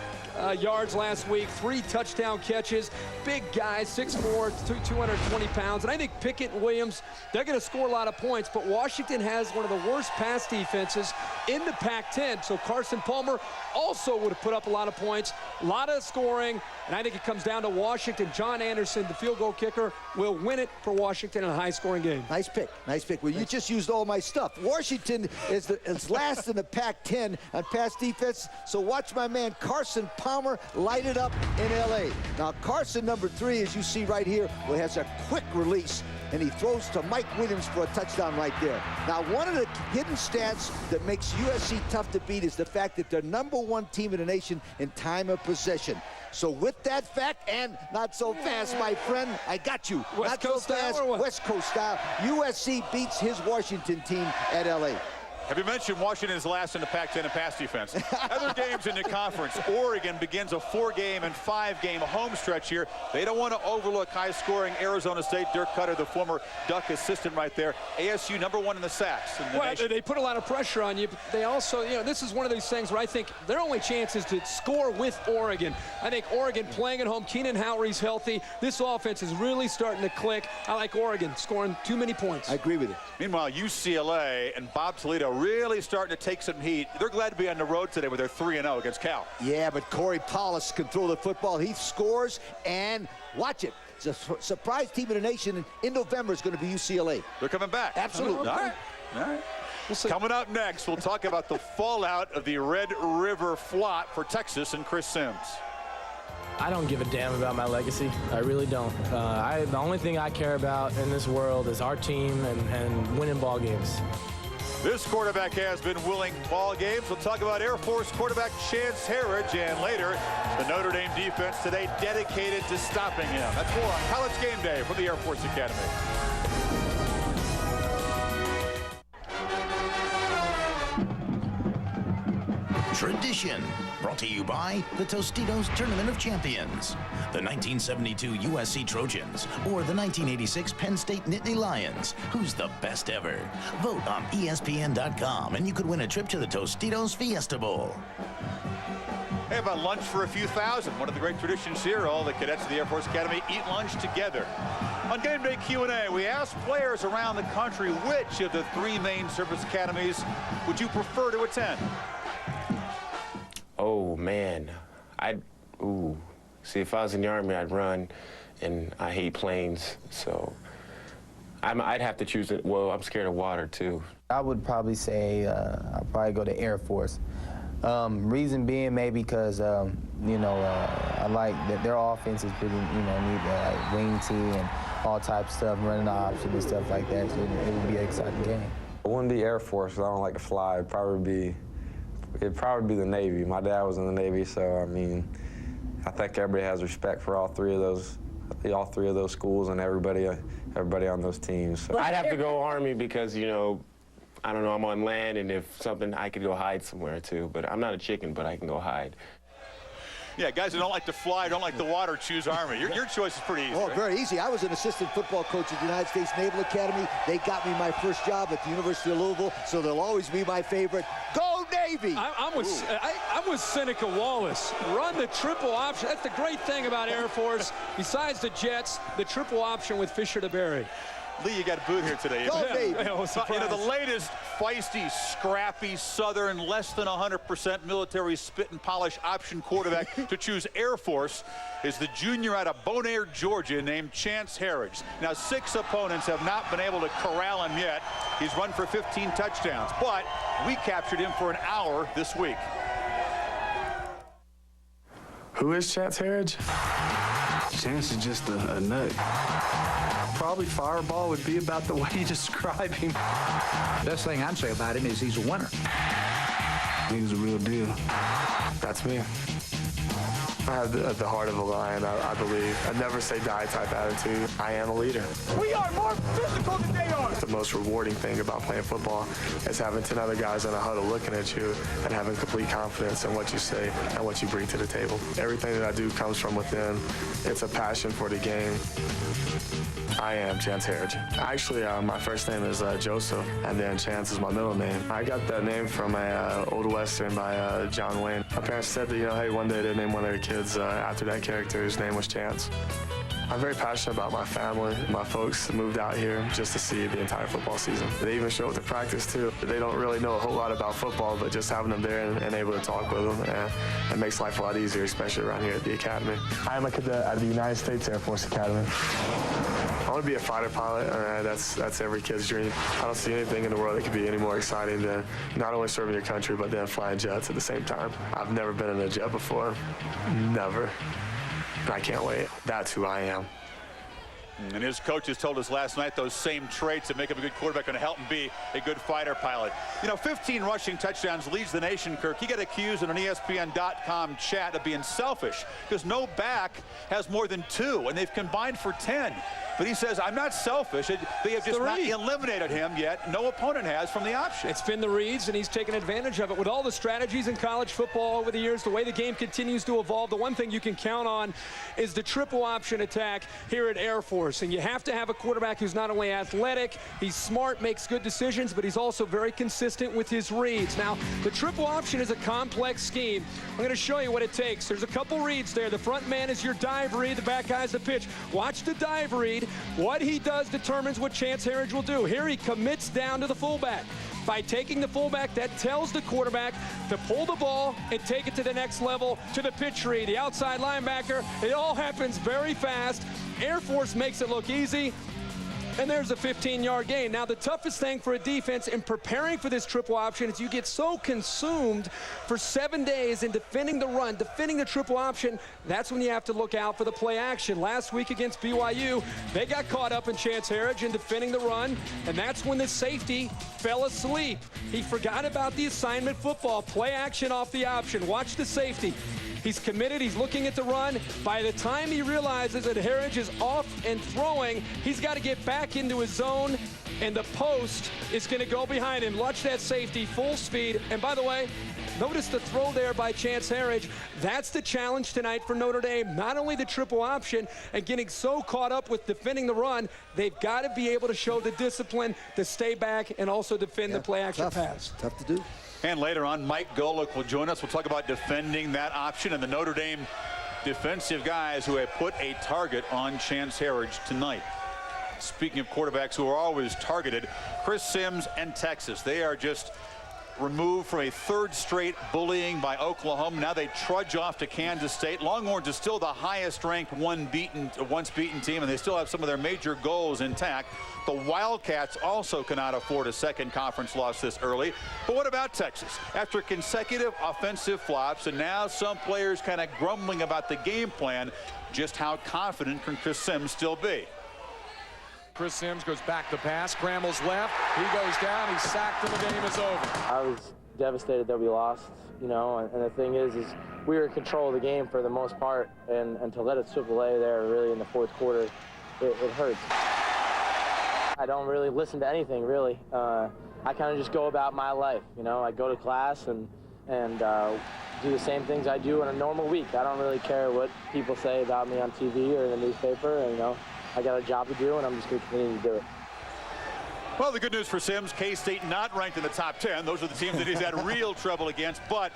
Speaker 6: yards last week, 3 touchdown catches. Big guys, 6'4", 220 pounds. And I think Pickett and Williams, they're going to score a lot of points, but Washington has one of the worst pass defenses in the Pac-10. So Carson Palmer also would have put up a lot of points, a lot of scoring, and I think it comes down to Washington. John Anderson, the field goal kicker, will win it for Washington in a high-scoring game.
Speaker 5: Nice pick. Nice pick. Well, you just used all my stuff. Washington is last in the Pac-10 on pass defense, so watch my man Carson Palmer light it up in L.A. Now, Carson, number 3, as you see right here, has a quick release, and he throws to Mike Williams for a touchdown right there. Now, one of the hidden stats that makes USC tough to beat is the fact that they're #1 team in the nation in time of possession. So with that fact, and not so fast, my friend, I got you.
Speaker 6: West Coast style,
Speaker 5: West Coast style. USC beats his Washington team at L.A.
Speaker 1: Have you mentioned Washington is last in the Pac-10 in pass defense? Other games in the conference, Oregon begins a 4-game and 5-game home stretch here. They don't want to overlook high-scoring Arizona State. Dirk Cutter, the former Duck assistant right there. ASU #1 in the sacks.
Speaker 6: Well, they put a lot of pressure on you, but they also, you know, this is one of these things where I think their only chance is to score with Oregon. I think Oregon playing at home, Keenan Howry's healthy. This offense is really starting to click. I like Oregon scoring too many points.
Speaker 5: I agree with you.
Speaker 1: Meanwhile, UCLA and Bob Toledo really starting to take some heat. They're glad to be on the road today with their 3-0 against Cal.
Speaker 5: Yeah, but Corey Paulus can throw the football. He scores, and watch it. It's a surprise team in the nation. In November is going to be UCLA.
Speaker 1: They're coming back.
Speaker 5: Absolutely.
Speaker 1: All right. All right. Coming up next, we'll talk about the fallout of the Red River flop for Texas and Chris Sims.
Speaker 24: I don't give a damn about my legacy. I really don't. The only thing I care about in this world is our team and winning ball games.
Speaker 1: This quarterback has been winning ball games. We'll talk about Air Force quarterback Chance Harridge, and later, the Notre Dame defense today dedicated to stopping him. That's more on College Game Day from the Air Force Academy.
Speaker 4: Tradition, brought to you by the Tostitos Tournament of Champions, the 1972 USC Trojans, or the 1986 Penn State Nittany Lions. Who's the best ever? Vote on ESPN.com, and you could win a trip to the Tostitos Fiesta Bowl.
Speaker 1: Hey, about lunch for a few thousand. One of the great traditions here. All the cadets of the Air Force Academy eat lunch together. On Game Day Q&A, we asked players around the country which of the 3 main service academies would you prefer to attend?
Speaker 8: Oh, man. See, if I was in the Army, I'd run, and I hate planes, so I'd have to choose it. Well, I'm scared of water, too.
Speaker 25: I would probably say I'd probably go to Air Force. Reason being maybe because, I like that their offense is pretty, neat, like wing tee, and all types of stuff, running the option and stuff like that. So it would be an exciting game.
Speaker 18: It wouldn't be Air Force because I don't like to fly. It'd probably be the Navy. My dad was in the Navy, so I mean, I think everybody has respect for all three of those schools and everybody on those teams. So.
Speaker 8: I'd have to go Army because, you know, I don't know, I'm on land, and if something, I could go hide somewhere too. But I'm not a chicken, but I can go hide.
Speaker 1: Yeah, guys who don't like to fly, don't like the water, choose Army. Your choice is pretty easy.
Speaker 5: Oh,
Speaker 1: right?
Speaker 5: very easy. I was an assistant football coach at the United States Naval Academy. They got me my first job at the University of Louisville, so they'll always be my favorite. Go Navy!
Speaker 6: I'm with Seneca Wallace. Run the triple option. That's the great thing about Air Force. Besides the jets, the triple option with Fisher to Berry.
Speaker 1: Lee, you got booed here today.
Speaker 5: Go Navy!
Speaker 1: You know, the latest feisty, scrappy, Southern, less than 100% military spit and polish option quarterback to choose Air Force is the junior out of Bonaire, Georgia, named Chance Harridge. Now, 6 opponents have not been able to corral him yet. He's run for 15 touchdowns, but we captured him for an hour this week.
Speaker 10: Who is Chance Harridge? Chance is just a nut. Probably Fireball would be about the way you describe him.
Speaker 11: Best thing I'd say about him is he's a winner.
Speaker 10: He's a real deal.
Speaker 12: That's me. I have the heart of a lion, I believe. I never say die type attitude. I am a leader.
Speaker 3: We are more physical than they are.
Speaker 12: The most rewarding thing about playing football is having 10 other guys in a huddle looking at you and having complete confidence in what you say and what you bring to the table. Everything that I do comes from within. It's a passion for the game. I am Chance Harridge. Actually, my first name is Joseph, and then Chance is my middle name. I got that name from a old Western by John Wayne. My parents said that, hey, one day they'd name one of their kids after that character. His name was Chance. I'm very passionate about my family. My folks moved out here just to see the entire football season. They even show up to practice, too. They don't really know a whole lot about football, but just having them there and able to talk with them, it makes life a lot easier, especially around here at the Academy. I am a cadet at the United States Air Force Academy. I want to be a fighter pilot. That's every kid's dream. I don't see anything in the world that could be any more exciting than not only serving your country, but then flying jets at the same time. I've never been in a jet before. Never. I can't wait. That's who I am.
Speaker 1: And his coaches told us last night those same traits that make him a good quarterback going to help him be a good fighter pilot. 15 rushing touchdowns leads the nation, Kirk. He got accused in an ESPN.com chat of being selfish because no back has more than 2, and they've combined for 10. But he says, I'm not selfish. They have just not eliminated him yet. No opponent has from the option.
Speaker 6: It's been the reads, and he's taken advantage of it. With all the strategies in college football over the years, the way the game continues to evolve, the one thing you can count on is the triple option attack here at Air Force. And you have to have a quarterback who's not only athletic, he's smart, makes good decisions, but he's also very consistent with his reads. Now, the triple option is a complex scheme. I'm going to show you what it takes. There's a couple reads there. The front man is your dive read. The back guy's the pitch. Watch the dive read. What he does determines what Chance Harridge will do. Here he commits down to the fullback. By taking the fullback, that tells the quarterback to pull the ball and take it to the next level to the pitch read. The outside linebacker, it all happens very fast. Air Force makes it look easy. And there's a 15-yard gain. Now, the toughest thing for a defense in preparing for this triple option is you get so consumed for 7 days in defending the run, defending the triple option. That's when you have to look out for the play action. Last week against BYU, they got caught up in Chance Harridge in defending the run, and that's when the safety fell asleep. He forgot about the assignment football, play action off the option. Watch the safety. He's committed. He's looking at the run. By the time he realizes that Harridge is off and throwing, he's got to get back into his zone, and the post is going to go behind him. Watch that safety, full speed. And by the way, notice the throw there by Chance Harridge. That's the challenge tonight for Notre Dame. Not only the triple option and getting so caught up with defending the run, they've got to be able to show the discipline to stay back and also defend the play action pass.
Speaker 5: Tough to do.
Speaker 1: And later on, Mike Golick will join us. We'll talk about defending that option and the Notre Dame defensive guys who have put a target on Chance Harridge tonight. Speaking of quarterbacks who are always targeted, Chris Sims and Texas. They are just removed from a 3rd straight bullying by Oklahoma. Now they trudge off to Kansas State. Longhorns is still the highest ranked once beaten team, and they still have some of their major goals intact. The Wildcats also cannot afford a second conference loss this early. But what about Texas? After consecutive offensive flops, and now some players kind of grumbling about the game plan, just how confident can Chris Sims still be?
Speaker 13: Chris Sims goes back to pass, scrambles left. He goes down, he's sacked, and the game is over.
Speaker 24: I was devastated that we lost, you know, and the thing is we were in control of the game for the most part, and to let it slip away there really in the fourth quarter, it hurts. I don't really listen to anything, really. I kind of just go about my life, you know. I go to class and do the same things I do in a normal week. I don't really care what people say about me on TV or in the newspaper. And, you know, I got a job to do, and I'm just going to continue to do it.
Speaker 1: Well, the good news for Sims, K-State not ranked in the top 10. Those are the teams that he's had real trouble against, but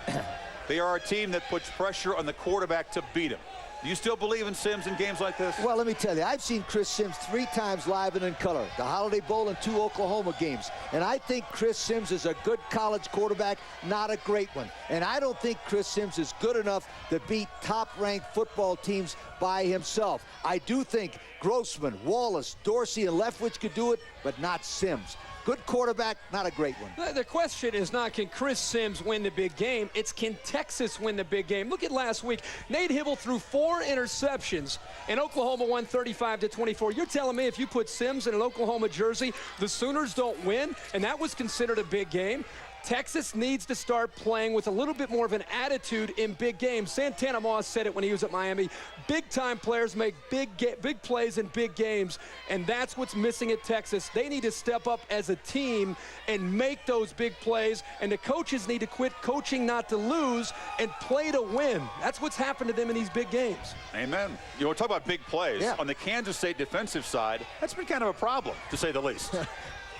Speaker 1: they are a team that puts pressure on the quarterback to beat him. Do you still believe in Sims in games like this?
Speaker 5: Well, let me tell you, I've seen Chris Sims 3 times live and in color. The Holiday Bowl and 2 Oklahoma games. And I think Chris Sims is a good college quarterback, not a great one. And I don't think Chris Sims is good enough to beat top-ranked football teams by himself. I do think Grossman, Wallace, Dorsey, and Leftwich could do it, but not Sims. Good quarterback, not a great one.
Speaker 6: The question is not can Chris Sims win the big game, it's can Texas win the big game. Look at last week. Nate Hibble threw 4 interceptions, and Oklahoma won 35-24. You're telling me if you put Sims in an Oklahoma jersey, the Sooners don't win, and that was considered a big game? Texas needs to start playing with a little bit more of an attitude in big games. Santana Moss said it when he was at Miami. Big-time players make big plays in big games, and that's what's missing at Texas. They need to step up as a team and make those big plays, and the coaches need to quit coaching not to lose and play to win. That's what's happened to them in these big games.
Speaker 1: Amen. You know, we're talking about big plays. Yeah. On the Kansas State defensive side, that's been kind of a problem, to say the least.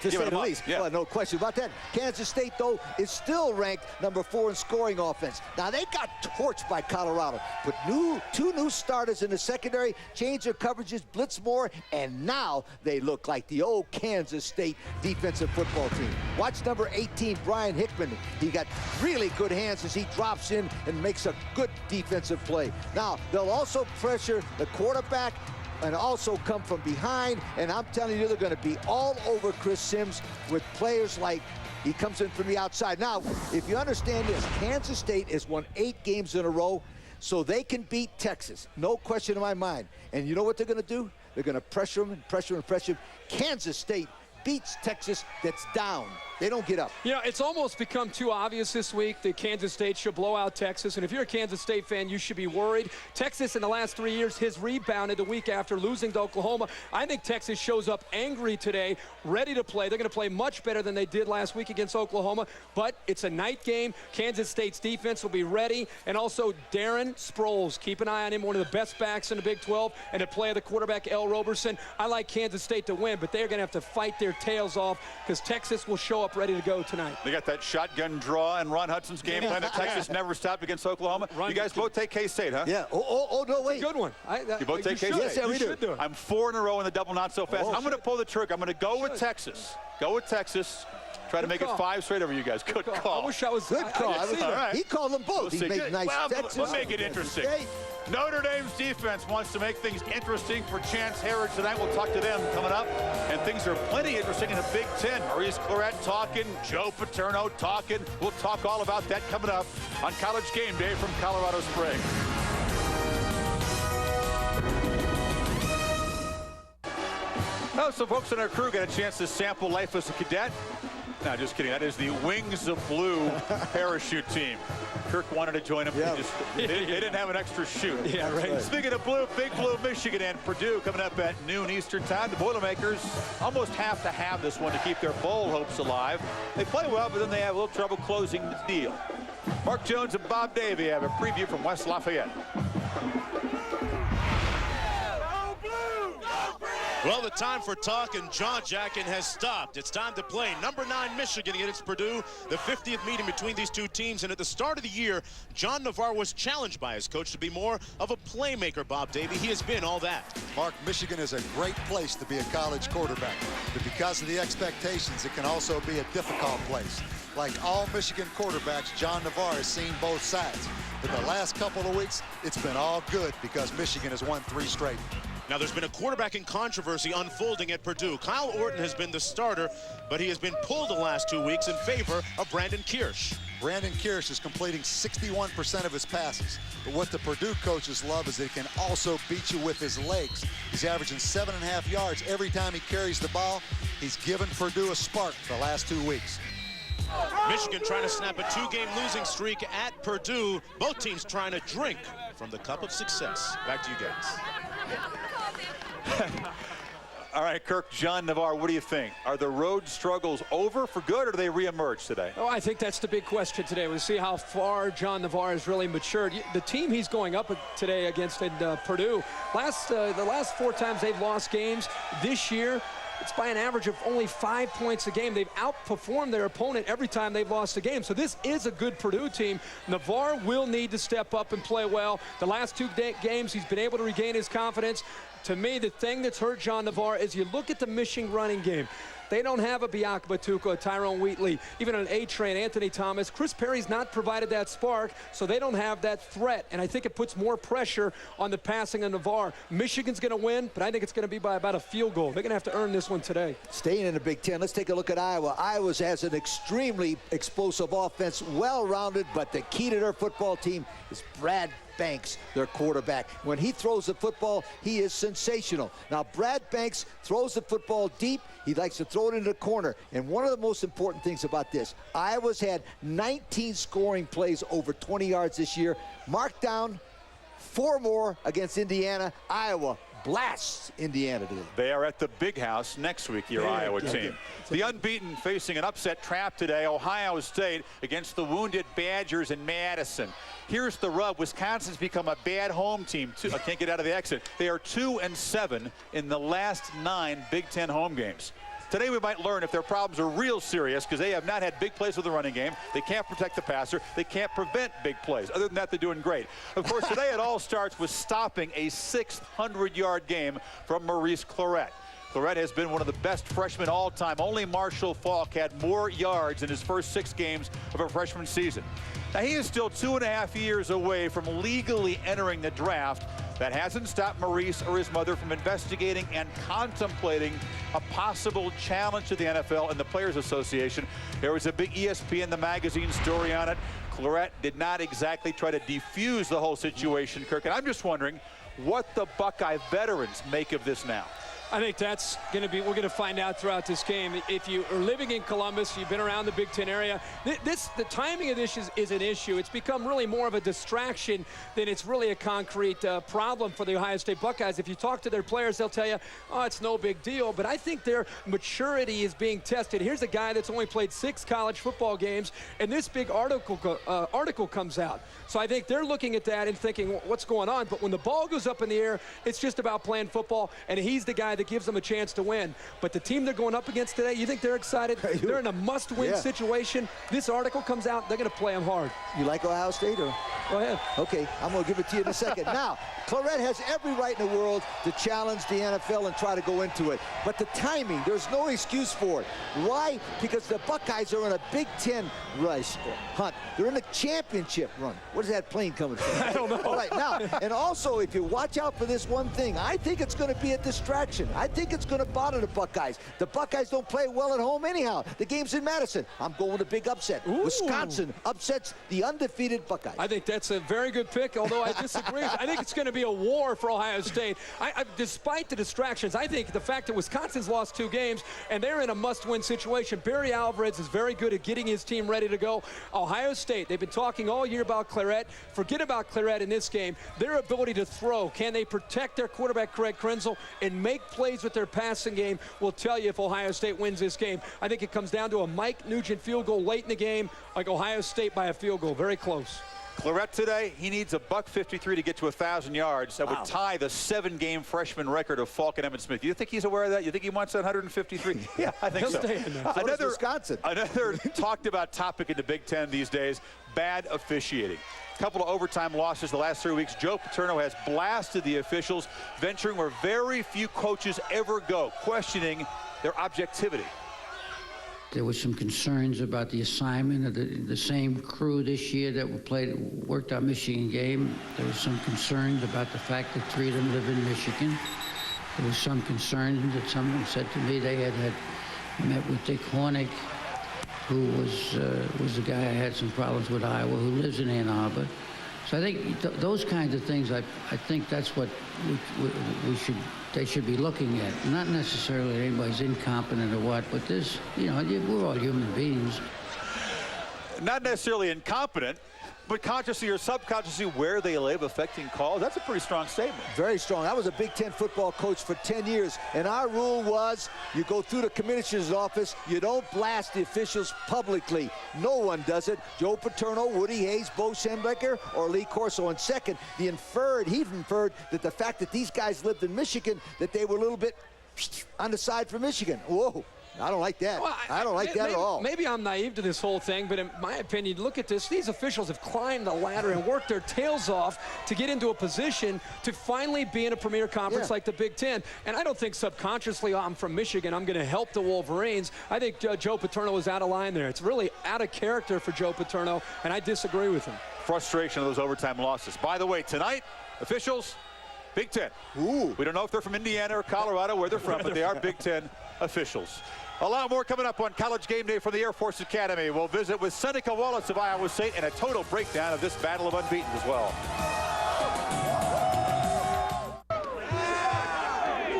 Speaker 5: To say the least. Yeah. Well, no question about that. Kansas State, though, is still ranked number 4 in scoring offense. Now, they got torched by Colorado. Put 2 new starters in the secondary, changed their coverages, blitz more, and now they look like the old Kansas State defensive football team. Watch number 18, Brian Hickman. He got really good hands as he drops in and makes a good defensive play. Now, they'll also pressure the quarterback and also come from behind, and I'm telling you, they're going to be all over Chris Sims with players like he comes in from the outside. Now, if you understand this, Kansas State has won 8 games in a row, so they can beat Texas. No question in my mind. And you know what they're going to do? They're going to pressure them and pressure and pressure them. Kansas State beats Texas, that's down. They don't get up.
Speaker 6: You know, it's almost become too obvious this week that Kansas State should blow out Texas. And if you're a Kansas State fan, you should be worried. Texas in the last 3 years has rebounded the week after losing to Oklahoma. I think Texas shows up angry today, ready to play. They're going to play much better than they did last week against Oklahoma. But it's a night game. Kansas State's defense will be ready. And also Darren Sproles. Keep an eye on him, one of the best backs in the Big 12. And to play the quarterback, L. Roberson. I like Kansas State to win, but they're going to have to fight their tails off because Texas will show up ready to go tonight.
Speaker 1: They got that shotgun draw and Ron Hudson's game plan that Texas never stopped against Oklahoma. You guys both take K-State, huh?
Speaker 5: Yeah. Oh, no, wait.
Speaker 6: Good one.
Speaker 1: You both take K-State?
Speaker 5: Yes, yeah, we do.
Speaker 1: I'm 4 in a row in the double not so fast. I'm going to pull the trigger. I'm going to go with Texas. Go with Texas. Try to make it 5 straight over you guys. Good call.
Speaker 6: I wish I was.
Speaker 5: Good call.
Speaker 1: All right.
Speaker 5: He called them both. He made nice Texas.
Speaker 1: We'll make it interesting. Notre Dame's defense wants to make things interesting for Chance Heritage tonight. We'll talk to them coming up. And things are plenty interesting in the Big Ten. Maurice Clarett talking, Joe Paterno talking. We'll talk all about that coming up on College Game Day from Colorado Springs. Now, some folks in our crew got a chance to sample life as a cadet. No, just kidding. That is the Wings of Blue parachute team. Kirk wanted to join them.
Speaker 5: Yeah.
Speaker 1: They didn't have an extra chute.
Speaker 6: Yeah, right.
Speaker 1: Speaking of blue, Big Blue, Michigan and Purdue coming up at noon Eastern time. The Boilermakers almost have to have this one to keep their bowl hopes alive. They play well, but then they have a little trouble closing the deal. Mark Jones and Bob Davey have a preview from West Lafayette.
Speaker 14: Well, the time for talk and jaw-jacking has stopped. It's time to play number 9 Michigan against Purdue, the 50th meeting between these two teams. And at the start of the year, John Navarre was challenged by his coach to be more of a playmaker, Bob Davey. He has been all that.
Speaker 15: Mark, Michigan is a great place to be a college quarterback. But because of the expectations, it can also be a difficult place. Like all Michigan quarterbacks, John Navarre has seen both sides. But the last couple of weeks, it's been all good because Michigan has won 3 straight.
Speaker 14: Now, there's been a quarterbacking controversy unfolding at Purdue. Kyle Orton has been the starter, but he has been pulled the last 2 weeks in favor of Brandon Kirsch.
Speaker 15: Brandon Kirsch is completing 61% of his passes. But what the Purdue coaches love is that he can also beat you with his legs. He's averaging 7.5 yards every time he carries the ball. He's given Purdue a spark the last 2 weeks.
Speaker 14: Michigan trying to snap a 2-game losing streak at Purdue. Both teams trying to drink from the cup of success. Back to you guys.
Speaker 1: All right, Kirk, John Navarre, what do you think? Are the road struggles over for good, or do they reemerge today?
Speaker 6: Oh, I think that's the big question today. We'll see how far John Navarre has really matured. The team he's going up today against in Purdue, the last 4 times they've lost games this year, it's by an average of only 5 points a game. They've outperformed their opponent every time they've lost a game. So this is a good Purdue team. Navarre will need to step up and play well. The last 2 games, he's been able to regain his confidence. To me, the thing that's hurt John Navarre is you look at the Michigan running game. They don't have a Bianca Batuka, a Tyrone Wheatley, even an A-Train, Anthony Thomas. Chris Perry's not provided that spark, so they don't have that threat. And I think it puts more pressure on the passing of Navarre. Michigan's going to win, but I think it's going to be by about a field goal. They're going to have to earn this one today.
Speaker 5: Staying in the Big Ten, let's take a look at Iowa. Iowa has an extremely explosive offense, well-rounded, but the key to their football team is Brad Banks, their quarterback. When he throws the football, he is sensational. Now, Brad Banks throws the football deep. He likes to throw it into the corner. And one of the most important things about this, Iowa's had 19 scoring plays over 20 yards this year. Mark down 4 more against Indiana. Iowa blasts Indiana today.
Speaker 1: They are at the Big House next week, your Iowa team. The unbeaten facing an upset trap today, Ohio State against the wounded Badgers in Madison. Here's the rub. Wisconsin's become a bad home team. I can't get out of the exit. They are 2-7 in the last 9 Big Ten home games. Today we might learn if their problems are real serious, because they have not had big plays with the running game. They can't protect the passer. They can't prevent big plays. Other than that, they're doing great. Of course, today it all starts with stopping a 600-yard game from Maurice Clarett. Clarett has been one of the best freshmen all time. Only Marshall Faulk had more yards in his first 6 games of a freshman season. Now, he is still 2.5 years away from legally entering the draft. That hasn't stopped Maurice or his mother from investigating and contemplating a possible challenge to the NFL and the Players Association. There was a big ESPN, the magazine story on it. Clarett did not exactly try to defuse the whole situation, Kirk. And I'm just wondering what the Buckeye veterans make of this now.
Speaker 6: I think that's going to be, we're going to find out throughout this game. If you are living in Columbus, you've been around the Big Ten area, the timing of this is an issue. It's become really more of a distraction than it's really a concrete problem for the Ohio State Buckeyes. If you talk to their players, they'll tell you, oh, it's no big deal. But I think their maturity is being tested. Here's a guy that's only played 6 college football games, and this big article comes out. So I think they're looking at that and thinking, what's going on? But when the ball goes up in the air, it's just about playing football, and he's the guy that gives them a chance to win. But the team they're going up against today, you think they're excited? They're in a must-win situation. This article comes out, they're going to play them hard.
Speaker 5: You like Ohio State? Or?
Speaker 6: Go ahead.
Speaker 5: Okay, I'm going to give it to you in a second. Now, Clarett has every right in the world to challenge the NFL and try to go into it. But the timing, there's no excuse for it. Why? Because the Buckeyes are in a Big Ten rush hunt. They're in a championship run. What is that plane coming from?
Speaker 6: I don't know.
Speaker 5: All right, now, and also, if you watch out for this one thing, I think it's going to be a distraction. I think it's going to bother the Buckeyes. The Buckeyes don't play well at home anyhow. The game's in Madison. I'm going with a big upset. Ooh. Wisconsin upsets the undefeated Buckeyes.
Speaker 6: I think that's a very good pick, although I disagree. I think it's going to be a war for Ohio State. Despite the distractions, I think the fact that Wisconsin's lost 2 games and they're in a must-win situation, Barry Alvarez is very good at getting his team ready to go. Ohio State, they've been talking all year about Clarett. Forget about Clarett in this game. Their ability to throw, can they protect their quarterback, Craig Krenzel, and make plays with their passing game will tell you if Ohio State wins this game. I think it comes down to a Mike Nugent field goal late in the game, like Ohio State by a field goal. Very close.
Speaker 1: Clarett today, he needs a $153 to get to 1,000 yards. That would tie the 7-game freshman record of Falk and Emmitt Smith. You think he's aware of that? You think he wants that 153? Yeah, I think so.
Speaker 5: Another Wisconsin.
Speaker 1: Another talked about topic in the Big Ten these days, bad officiating. A couple of overtime losses the last 3 weeks. Joe Paterno has blasted the officials, venturing where very few coaches ever go, questioning their objectivity.
Speaker 9: There was some concerns about the assignment of the same crew this year that worked our Michigan game. There was some concerns about the fact that 3 of them live in Michigan. There was some concern that someone said to me they had met with Dick Hornick who was the guy I had some problems with Iowa, who lives in Ann Arbor. So I think those kinds of things, I think that's what they should be looking at. Not necessarily anybody's incompetent or what, but this, we're all human beings.
Speaker 1: Not necessarily incompetent, but consciously or subconsciously where they live affecting calls. That's a pretty strong statement.
Speaker 5: Very strong. I was a Big Ten football coach for 10 years, and our rule was you go through the commissioner's office, you don't blast the officials publicly. No one does it. Joe Paterno, Woody Hayes, Bo Schembechler, or Lee Corso. And second, he inferred that the fact that these guys lived in Michigan, that they were a little bit on the side for Michigan. Whoa. I don't like that. Well, I don't like that at all.
Speaker 6: Maybe I'm naive to this whole thing, but in my opinion, look at this. These officials have climbed the ladder and worked their tails off to get into a position to finally be in a premier conference like the Big Ten. And I don't think subconsciously, I'm from Michigan, I'm going to help the Wolverines. I think Joe Paterno is out of line there. It's really out of character for Joe Paterno, and I disagree with him. Frustration of those overtime losses. By the way, tonight, officials, Big Ten.
Speaker 5: Ooh.
Speaker 1: We don't know if they're from Indiana or Colorado, where they're from, but they are Big Ten officials. A lot more coming up on College Game Day from the Air Force Academy. We'll visit with Seneca Wallace of Iowa State and a total breakdown of this battle of unbeaten as well.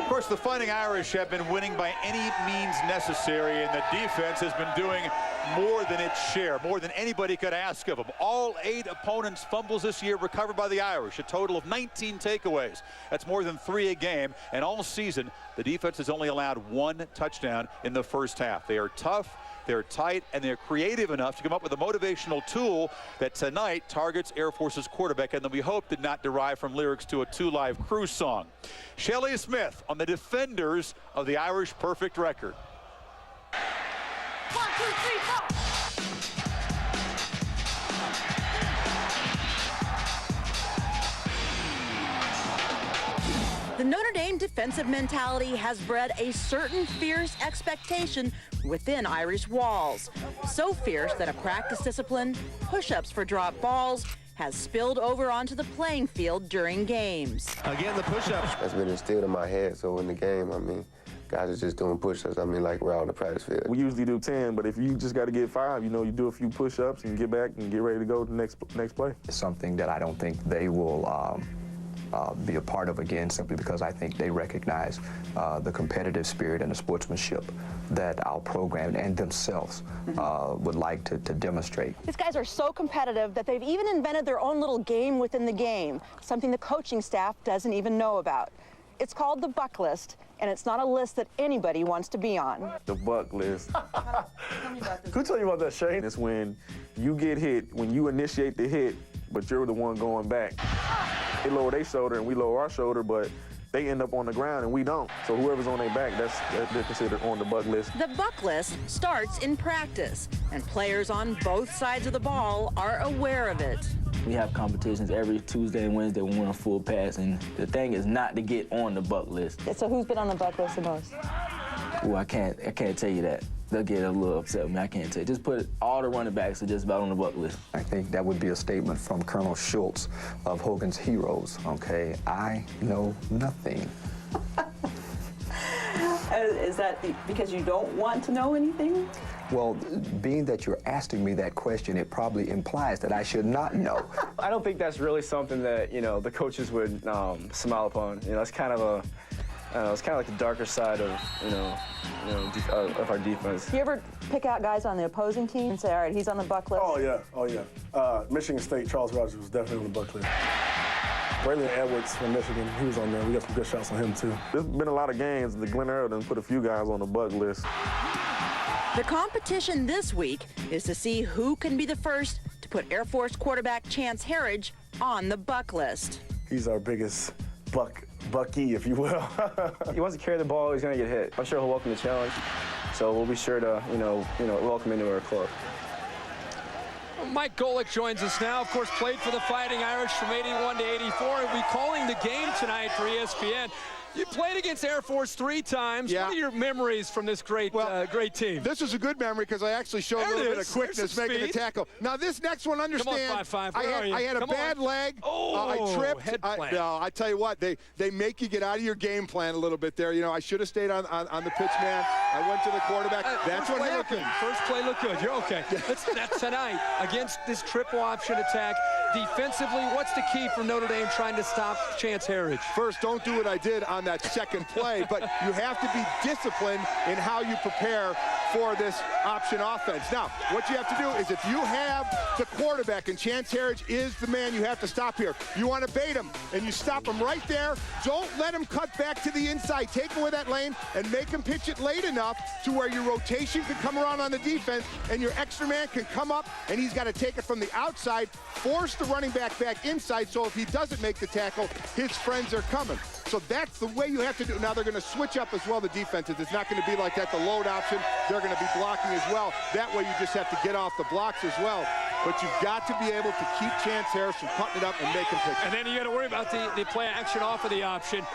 Speaker 1: Of course, the Fighting Irish have been winning by any means necessary, and the defense has been doing more than its share, more than anybody could ask of them. All 8 opponents' fumbles this year recovered by the Irish, a total of 19 takeaways. That's more than 3 a game, and all season, the defense has only allowed 1 touchdown in the first half. They are tough, they're tight, and they're creative enough to come up with a motivational tool that tonight targets Air Force's quarterback, and that we hope did not derive from lyrics to a 2 Live Crew song. Shelley Smith on the defenders of the Irish perfect record.
Speaker 3: 1, 2, 3, 4.
Speaker 16: The Notre Dame defensive mentality has bred a certain fierce expectation within Irish walls. So fierce that a practice discipline, push-ups for drop balls, has spilled over onto the playing field during games.
Speaker 17: Again, the push-ups.
Speaker 19: That's been instilled in my head, so in the game, guys are just doing push-ups. Like we're out on the practice field.
Speaker 12: We usually do 10, but if you just got to get 5, you do a few push-ups and get back and get ready to go to the next play.
Speaker 20: It's something that I don't think they will be a part of again, simply because I think they recognize the competitive spirit and the sportsmanship that our program and themselves would like to demonstrate.
Speaker 16: These guys are so competitive that they've even invented their own little game within the game, something the coaching staff doesn't even know about. It's called the Buck List, and it's not a list that anybody wants to be on.
Speaker 12: The Buck List.
Speaker 16: Tell me about this.
Speaker 12: Who told you about that, Shane? It's when you get hit, when you initiate the hit, but you're the one going back. They lower their shoulder and we lower our shoulder, but they end up on the ground and we don't. So whoever's on their back, they're considered on the Buck List.
Speaker 16: The Buck List starts in practice, and players on both sides of the ball are aware of it.
Speaker 21: We have competitions every Tuesday and Wednesday when we're on full pass, and the thing is not to get on the Buck List.
Speaker 16: So who's been on the Buck List the most?
Speaker 21: Ooh, I can't tell you that. They'll get a little upset with me. I can't tell you. Just put all the running backs are just about on the Buck List.
Speaker 20: I think that would be a statement from Colonel Schultz of Hogan's Heroes, okay? I know nothing.
Speaker 16: Is that because you don't want to know anything?
Speaker 20: Well, being that you're asking me that question, it probably implies that I should not know.
Speaker 22: I don't think that's really something that, the coaches would smile upon. It's kind of it's kind of like the darker side of, of our defense.
Speaker 16: Do you ever pick out guys on the opposing team and say, all right, he's on the Buck List?
Speaker 12: Oh, yeah. Michigan State, Charles Rogers was definitely on the Buck List. Braylon Edwards from Michigan, he was on there. We got some good shots on him, too. There's been a lot of games. The Glen Earl done put a few guys on the Buck List.
Speaker 16: The competition this week is to see who can be the first to put Air Force quarterback Chance Herridge on the Buck List.
Speaker 12: He's our biggest Bucky, if you will.
Speaker 22: He wants to carry the ball, he's going to get hit. I'm sure he'll welcome the challenge, so we'll be sure to, welcome him into our club.
Speaker 6: Mike Golick joins us now. Of course, played for the Fighting Irish from 81 to 84. He'll be calling the game tonight for ESPN. You played against Air Force 3 times.
Speaker 2: Yeah.
Speaker 6: What are your memories from this great team?
Speaker 2: This is a good memory because I actually showed a little bit of quickness making the tackle. Now, this next one, understand,
Speaker 6: Come on, 5'5".
Speaker 2: I had a bad leg. I tripped.
Speaker 6: Head plant.
Speaker 2: No, I tell you what, they make you get out of your game plan a little bit there. You know, I should have stayed on the pitch man. I went to the quarterback. That's what happened.
Speaker 6: First play looked good. You're okay. That's tonight against this triple option attack. Defensively, what's the key for Notre Dame trying to stop Chance Herridge?
Speaker 2: First, don't do what I did on that second play, but you have to be disciplined in how you prepare for this option offense. Now, what you have to do is if you have the quarterback and Chance Herridge is the man you have to stop here, you want to bait him and you stop him right there. Don't let him cut back to the inside. Take away that lane and make him pitch it late enough to where your rotation can come around on the defense and your extra man can come up and he's got to take it from the outside, force the running back inside, so if he doesn't make the tackle, his friends are coming. So that's the way you have to do it. Now they're going to switch up as well, the defenses. It's not going to be like that, the load option. They're going to be blocking as well. That way you just have to get off the blocks as well. But you've got to be able to keep Chance Harris from cutting it up and making picks.
Speaker 6: And then you got to worry about the play action off of the option.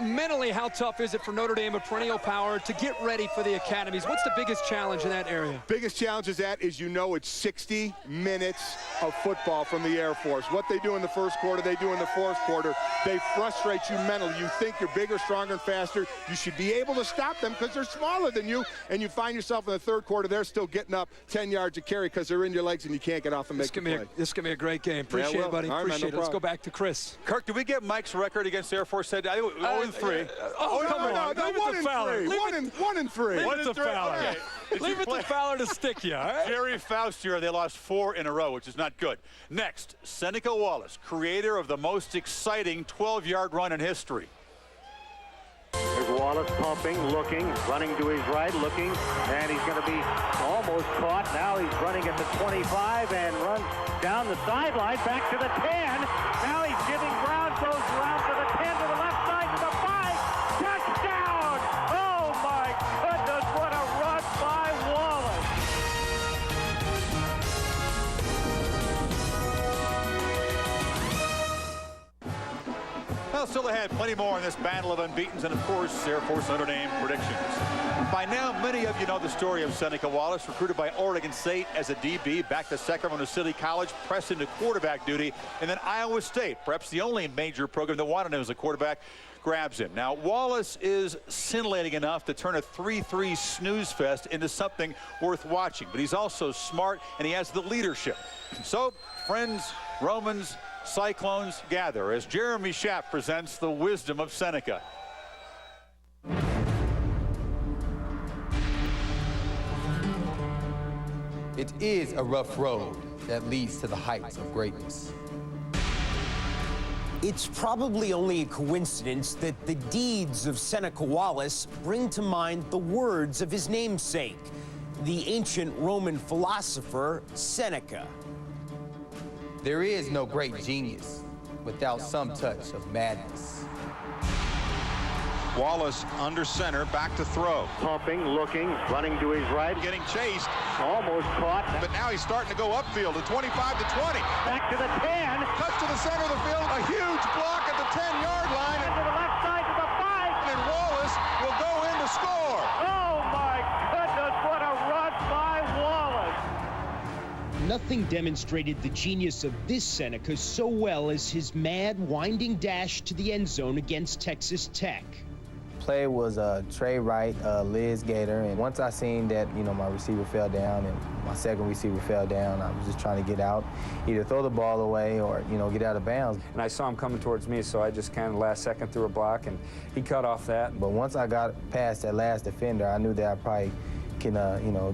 Speaker 6: Mentally, how tough is it for Notre Dame, a perennial power, to get ready for the academies? What's the biggest challenge in that area?
Speaker 2: Biggest challenge is it's 60 minutes of football from the Air Force. What they do in the first quarter, they do in the fourth quarter. They frustrate you mentally. You think you're bigger, stronger, and faster. You should be able to stop them because they're smaller than you, and you find yourself in the third quarter, they're still getting up 10 yards of carry because they're in your legs and you can't get off and make the play.
Speaker 6: This is going to be a great game. Appreciate it, buddy.
Speaker 2: All right,
Speaker 6: Appreciate
Speaker 2: man,
Speaker 6: it. Let's go back to Chris.
Speaker 1: Kirk, did we get Mike's record against Air Force? 0-3.
Speaker 6: Come on.
Speaker 2: No, 1-3. 1-3.
Speaker 6: Leave it to Fowler.
Speaker 1: Okay.
Speaker 6: Leave it to Fowler to stick you, all right?
Speaker 1: Jerry Faustier, they lost 4 in a row, which is not good. Next, Seneca Wallace, creator of the most exciting 12-yard run in history.
Speaker 4: There's Wallace pumping, looking, running to his right, looking, and he's going to be almost caught. Now he's running at the 25 and runs down the sideline, back to the 10. Now he's giving ground, goes around to the 10, to the left side, to the 5. Touchdown! Oh, my goodness, what a run by Wallace.
Speaker 1: Well, still ahead, plenty more in this battle of unbeatens and, of course, Air Force Notre Dame predictions. By now, many of you know the story of Seneca Wallace, recruited by Oregon State as a DB, back to Sacramento City College, pressed into quarterback duty, and then Iowa State, perhaps the only major program that wanted him as a quarterback, grabs him. Now, Wallace is scintillating enough to turn a 3-3 snooze fest into something worth watching, but he's also smart and he has the leadership. So, friends, Romans, Cyclones gather as Jeremy Schaap presents the wisdom of Seneca.
Speaker 7: It is a rough road that leads to the heights of greatness.
Speaker 17: It's probably only a coincidence that the deeds of Seneca Wallace bring to mind the words of his namesake, the ancient Roman philosopher Seneca.
Speaker 7: There is no great genius without some touch of madness.
Speaker 4: Wallace under center, back to throw. Pumping, looking, running to his right. Getting chased. Almost caught. But now he's starting to go upfield to 25 to 20. Back to the 10. Cuts to the center of the field. A huge block at the 10-yard line. And to the left side to the 5. And Wallace will go in to score. Oh, my goodness, what a run by Wallace.
Speaker 23: Nothing demonstrated the genius of this Seneca so well as his mad, winding dash to the end zone against Texas Tech.
Speaker 20: Play was Trey Wright, Liz Gator, and once I seen that, my receiver fell down and my second receiver fell down, I was just trying to get out, either throw the ball away or, get out of bounds.
Speaker 22: And I saw him coming towards me, so I just kind of last second threw a block, and he cut off that.
Speaker 20: But once I got past that last defender, I knew that I probably can,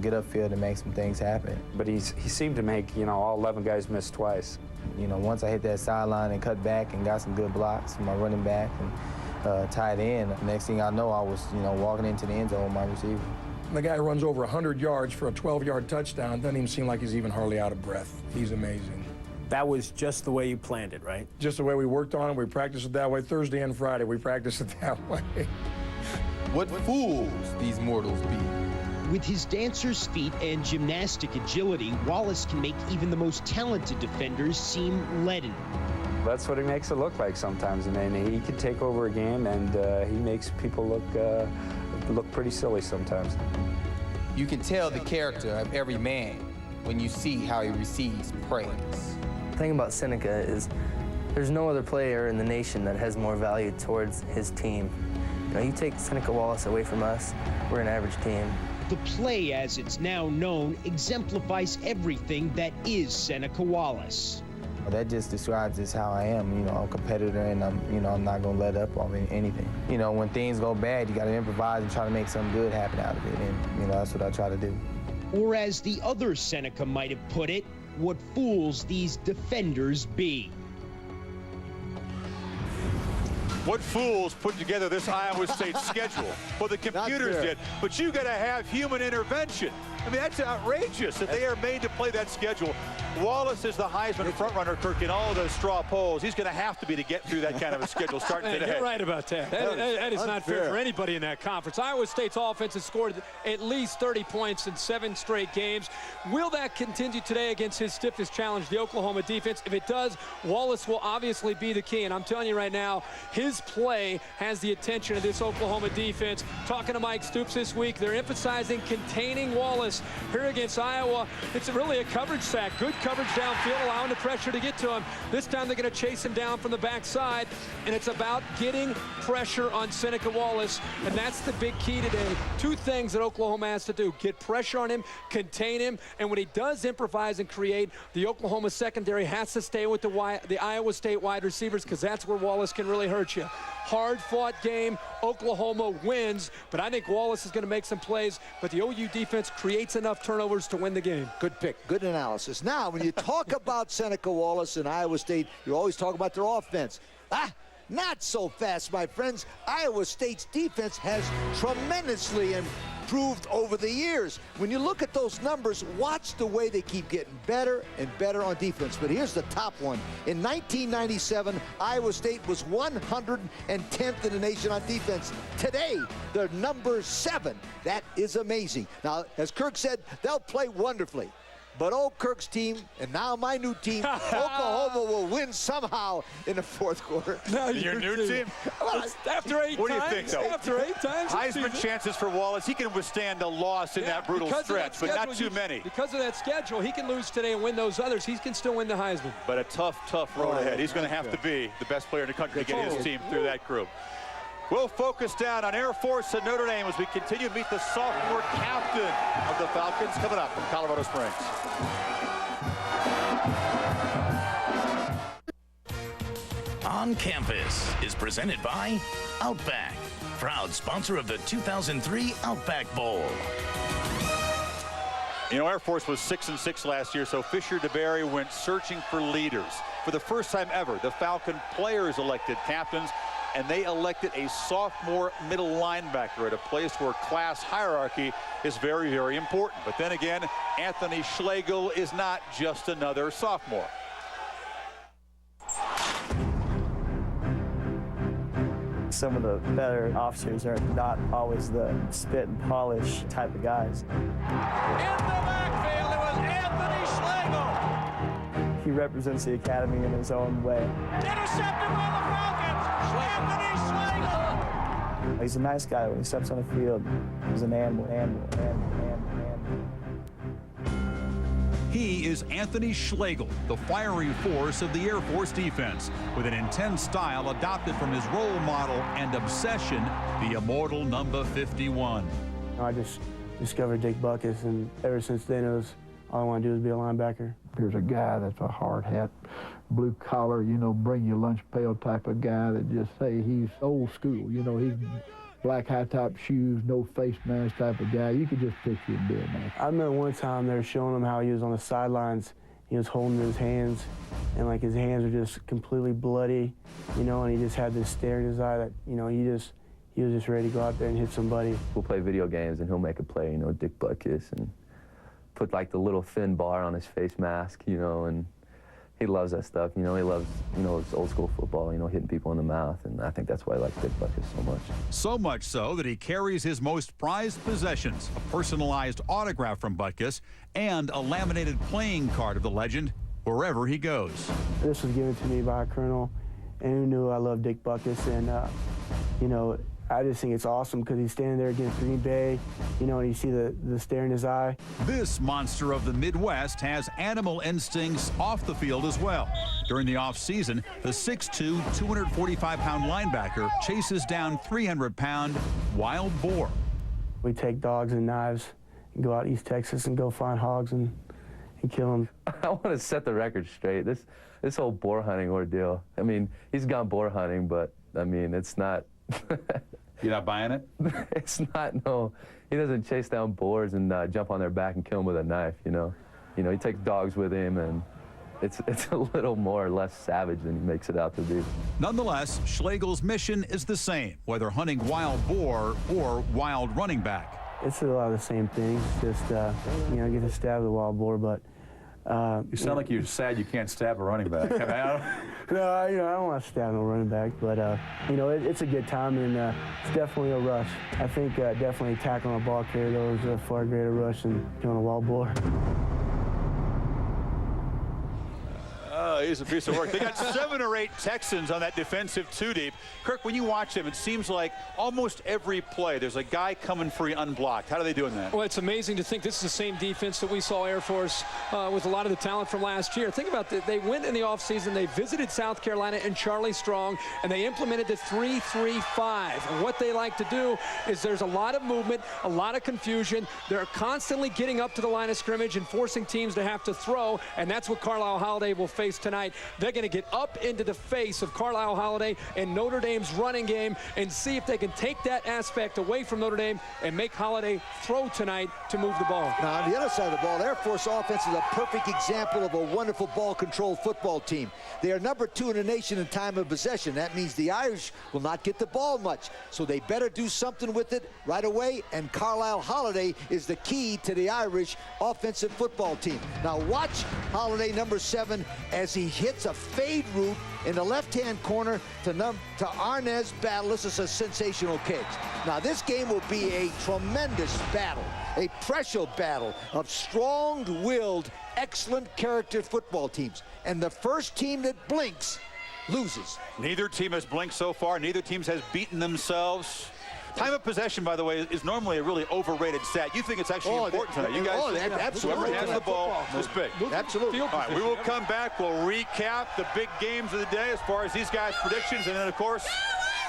Speaker 20: get upfield and make some things happen.
Speaker 22: But he seemed to make, all 11 guys miss twice.
Speaker 20: Once I hit that sideline and cut back and got some good blocks from my running back and tied in, next thing I know, I was, walking into the end zone with my receiver.
Speaker 26: The guy runs over 100 yards for a 12-yard touchdown. Doesn't even seem like he's even hardly out of breath. He's amazing.
Speaker 17: That was just the way you planned it, right?
Speaker 26: Just the way we worked on it. We practiced it that way. Thursday and Friday, we practiced it that way.
Speaker 7: What fools these mortals be.
Speaker 23: With his dancer's feet and gymnastic agility, Wallace can make even the most talented defenders seem leaden.
Speaker 8: That's what he makes it look like sometimes. I mean, he can take over a game, and he makes people look pretty silly sometimes.
Speaker 7: You can tell the character of every man when you see how he receives praise.
Speaker 10: The thing about Seneca is there's no other player in the nation that has more value towards his team. You know, you take Seneca Wallace away from us, we're an average team.
Speaker 23: The play, as it's now known, exemplifies everything that is Seneca Wallace.
Speaker 7: That just describes just how I am. You know, I'm a competitor, and I'm not gonna let up on anything. You know, when things go bad, you gotta improvise and try to make something good happen out of it, and that's what I try to do.
Speaker 23: Or as the other Seneca might have put it, what fools these defenders be.
Speaker 1: What fools put together this Iowa State schedule? Well, the computers did, but you got to have human intervention. I mean, that's outrageous that they are made to play that schedule. Wallace is the Heisman frontrunner, Kirk, in all of the straw polls. He's going to have to be to get through that kind of a schedule starting today.
Speaker 6: You're right about that. That is not fair for anybody in that conference. Iowa State's offense has scored at least 30 points in 7 straight games. Will that continue today against his stiffest challenge, the Oklahoma defense? If it does, Wallace will obviously be the key. And I'm telling you right now, his play has the attention of this Oklahoma defense. Talking to Mike Stoops this week, they're emphasizing containing Wallace here against Iowa. It's really a coverage sack. Good coverage downfield, allowing the pressure to get to him. This time they're going to chase him down from the backside, and it's about getting pressure on Seneca Wallace, and that's the big key today. 2 things that Oklahoma has to do: get pressure on him, contain him, and when he does improvise and create, the Oklahoma secondary has to stay with the Iowa State wide receivers, because that's where Wallace can really hurt you. Hard-fought game. Oklahoma wins, but I think Wallace is going to make some plays, but the OU defense creates enough turnovers to win the game.
Speaker 5: Good pick. Good analysis. Now, when you talk about Seneca Wallace and Iowa State, you always talk about their offense. Not so fast, my friends. Iowa State's defense has tremendously improved over the years. When you look at those numbers, watch the way they keep getting better and better on defense. But here's the top one. In 1997, Iowa State was 110th in the nation on defense. Today, they're number 7. That is amazing. Now, as Kirk said, they'll play wonderfully. But old Kirk's team, and now my new team, Oklahoma will win somehow in the 4th quarter.
Speaker 1: No, your new team?
Speaker 6: After 8 times.
Speaker 1: What do you think, though?
Speaker 6: After 8 times.
Speaker 1: Heisman chances for Wallace. He can withstand a loss in that brutal stretch, but not too many.
Speaker 6: Because of that schedule, he can lose today and win those others. He can still win the Heisman.
Speaker 1: But a tough road ahead. He's going to have to be the best player in the country to get his team through that group. We'll focus down on Air Force and Notre Dame as we continue to meet the sophomore captain of the Falcons coming up from Colorado Springs.
Speaker 11: On Campus is presented by Outback, proud sponsor of the 2003 Outback Bowl.
Speaker 1: You know, Air Force was 6-6 last year, so Fisher DeBerry went searching for leaders. For the first time ever, the Falcon players elected captains, and they elected a sophomore middle linebacker at a place where class hierarchy is very, very important. But then again, Anthony Schlegel is not just another sophomore.
Speaker 24: Some of the better officers are not always the spit and polish type of guys.
Speaker 3: In the backfield, it was Anthony Schlegel.
Speaker 24: He represents the academy in his own way.
Speaker 3: Intercepted by the Falcons, Anthony Schlegel.
Speaker 24: He's a nice guy. When he steps on the field, he's an animal.
Speaker 13: He is Anthony Schlegel, the fiery force of the Air Force defense, with an intense style adopted from his role model and obsession, the immortal number 51.
Speaker 24: I just discovered Dick Butkus, and ever since then, it was all I want to do is be a linebacker.
Speaker 18: There's a guy that's a hard hat, blue collar, you know, bring your lunch pail type of guy that just say he's old school. You know, he's black high-top shoes, no face mask type of guy. You could just picture him doing that.
Speaker 24: I remember one time they were showing him how he was on the sidelines. He was holding his hands, and like his hands were just completely bloody, you know, and he just had this stare in his eye that, you know, he was just ready to go out there and hit somebody.
Speaker 25: We'll play video games, and he'll make a play, you know, Dick Butkus, and put like the little thin bar on his face mask, you know, and he loves that stuff. You know, he loves, you know, his old school football, you know, hitting people in the mouth, and I think that's why I like Dick Butkus so much.
Speaker 13: So much so that he carries his most prized possessions, a personalized autograph from Butkus and a laminated playing card of the legend wherever he goes.
Speaker 9: This was given to me by a colonel, and who knew I love Dick Butkus, and you know, I just think it's awesome because he's standing there against Green Bay, you know, and you see the stare in his eye.
Speaker 13: This monster of the Midwest has animal instincts off the field as well. During the offseason, the 6'2", 245-pound linebacker chases down 300-pound wild boar.
Speaker 9: We take dogs and knives and go out East Texas and go find hogs and kill them.
Speaker 25: I want to set the record straight. This whole boar hunting ordeal, I mean, he's gone boar hunting, but, I mean, it's not...
Speaker 1: You're not buying it?
Speaker 25: It's not, no. He doesn't chase down boars and jump on their back and kill them with a knife, you know. You know, he takes dogs with him, and it's a little more or less savage than he makes it out to be.
Speaker 13: Nonetheless, Schlegel's mission is the same, whether hunting wild boar or wild running back.
Speaker 9: It's a lot of the same things, just, you know, get to stab the wild boar, but...
Speaker 1: you sound like you're sad you can't stab a running back.
Speaker 9: No, you know, I don't want to stab no running back, but, you know, it's a good time, and it's definitely a rush. I think definitely tackling a ball carrier, though, is a far greater rush than killing a wild boar.
Speaker 1: He's a piece of work. They got 7 or 8 Texans on that defensive two-deep. Kirk, when you watch them, it seems like almost every play there's a guy coming free unblocked. How are they doing that?
Speaker 6: Well, it's amazing to think this is the same defense that we saw Air Force with a lot of the talent from last year. Think about that. They went in the offseason, they visited South Carolina and Charlie Strong, and they implemented the 3-3-5. And what they like to do is there's a lot of movement, a lot of confusion. They're constantly getting up to the line of scrimmage and forcing teams to have to throw, and that's what Carlisle Holiday will face tonight. They're going to get up into the face of Carlisle Holiday and Notre Dame's running game and see if they can take that aspect away from Notre Dame and make Holiday throw tonight to move the ball.
Speaker 5: Now, on the other side of the ball, Air Force offense is a perfect example of a wonderful ball-controlled football team. They are number 2 in the nation in time of possession. That means the Irish will not get the ball much, so they better do something with it right away, and Carlisle Holiday is the key to the Irish offensive football team. Now, watch Holiday, number 7, as he hits a fade route in the left-hand corner to Arnaz Battle. This is a sensational catch. Now, this game will be a tremendous battle, a pressure battle of strong-willed, excellent character football teams. And the first team that blinks loses.
Speaker 1: Neither team has blinked so far. Neither team has beaten themselves. Time of possession, by the way, is normally a really overrated stat. You think it's actually important tonight. You guys,
Speaker 5: absolutely.
Speaker 1: Whoever has the ball is big.
Speaker 5: Absolutely.
Speaker 1: All right, we will come back. We'll recap the big games of the day as far as these guys' predictions. And then, of course,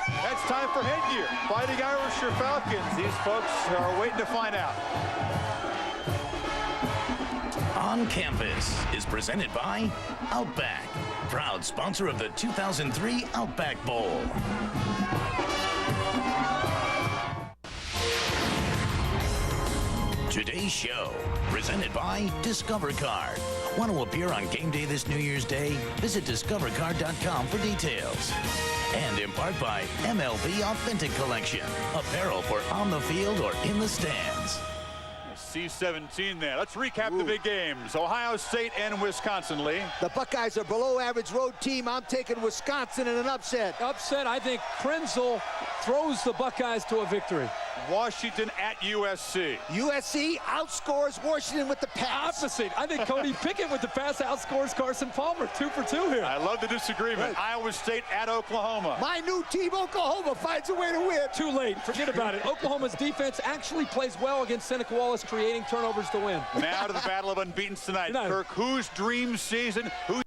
Speaker 1: that's time for headgear. Fighting Irish or Falcons. These folks are waiting to find out.
Speaker 11: On Campus is presented by Outback, proud sponsor of the 2003 Outback Bowl. Today's show, presented by Discover Card. Want to appear on game day this New Year's Day? Visit discovercard.com for details. And in part by MLB Authentic Collection, apparel for on the field or in the stands.
Speaker 1: C-17 there. Let's recap the big games. Ohio State and Wisconsin, Lee.
Speaker 5: The Buckeyes are below average road team. I'm taking Wisconsin in an upset.
Speaker 6: Upset, I think Krenzel throws the Buckeyes to a victory.
Speaker 1: Washington at USC.
Speaker 5: USC outscores Washington with the pass.
Speaker 6: Opposite. I think Cody Pickett with the pass outscores Carson Palmer. 2 for 2 here.
Speaker 1: I love the disagreement. Right. Iowa State at Oklahoma.
Speaker 5: My new team, Oklahoma, finds a way to win.
Speaker 6: Too late. Forget about it. Oklahoma's defense actually plays well against Seneca Wallace, creating turnovers to win.
Speaker 1: Now to the battle of unbeatens tonight. Kirk, whose dream season? Who's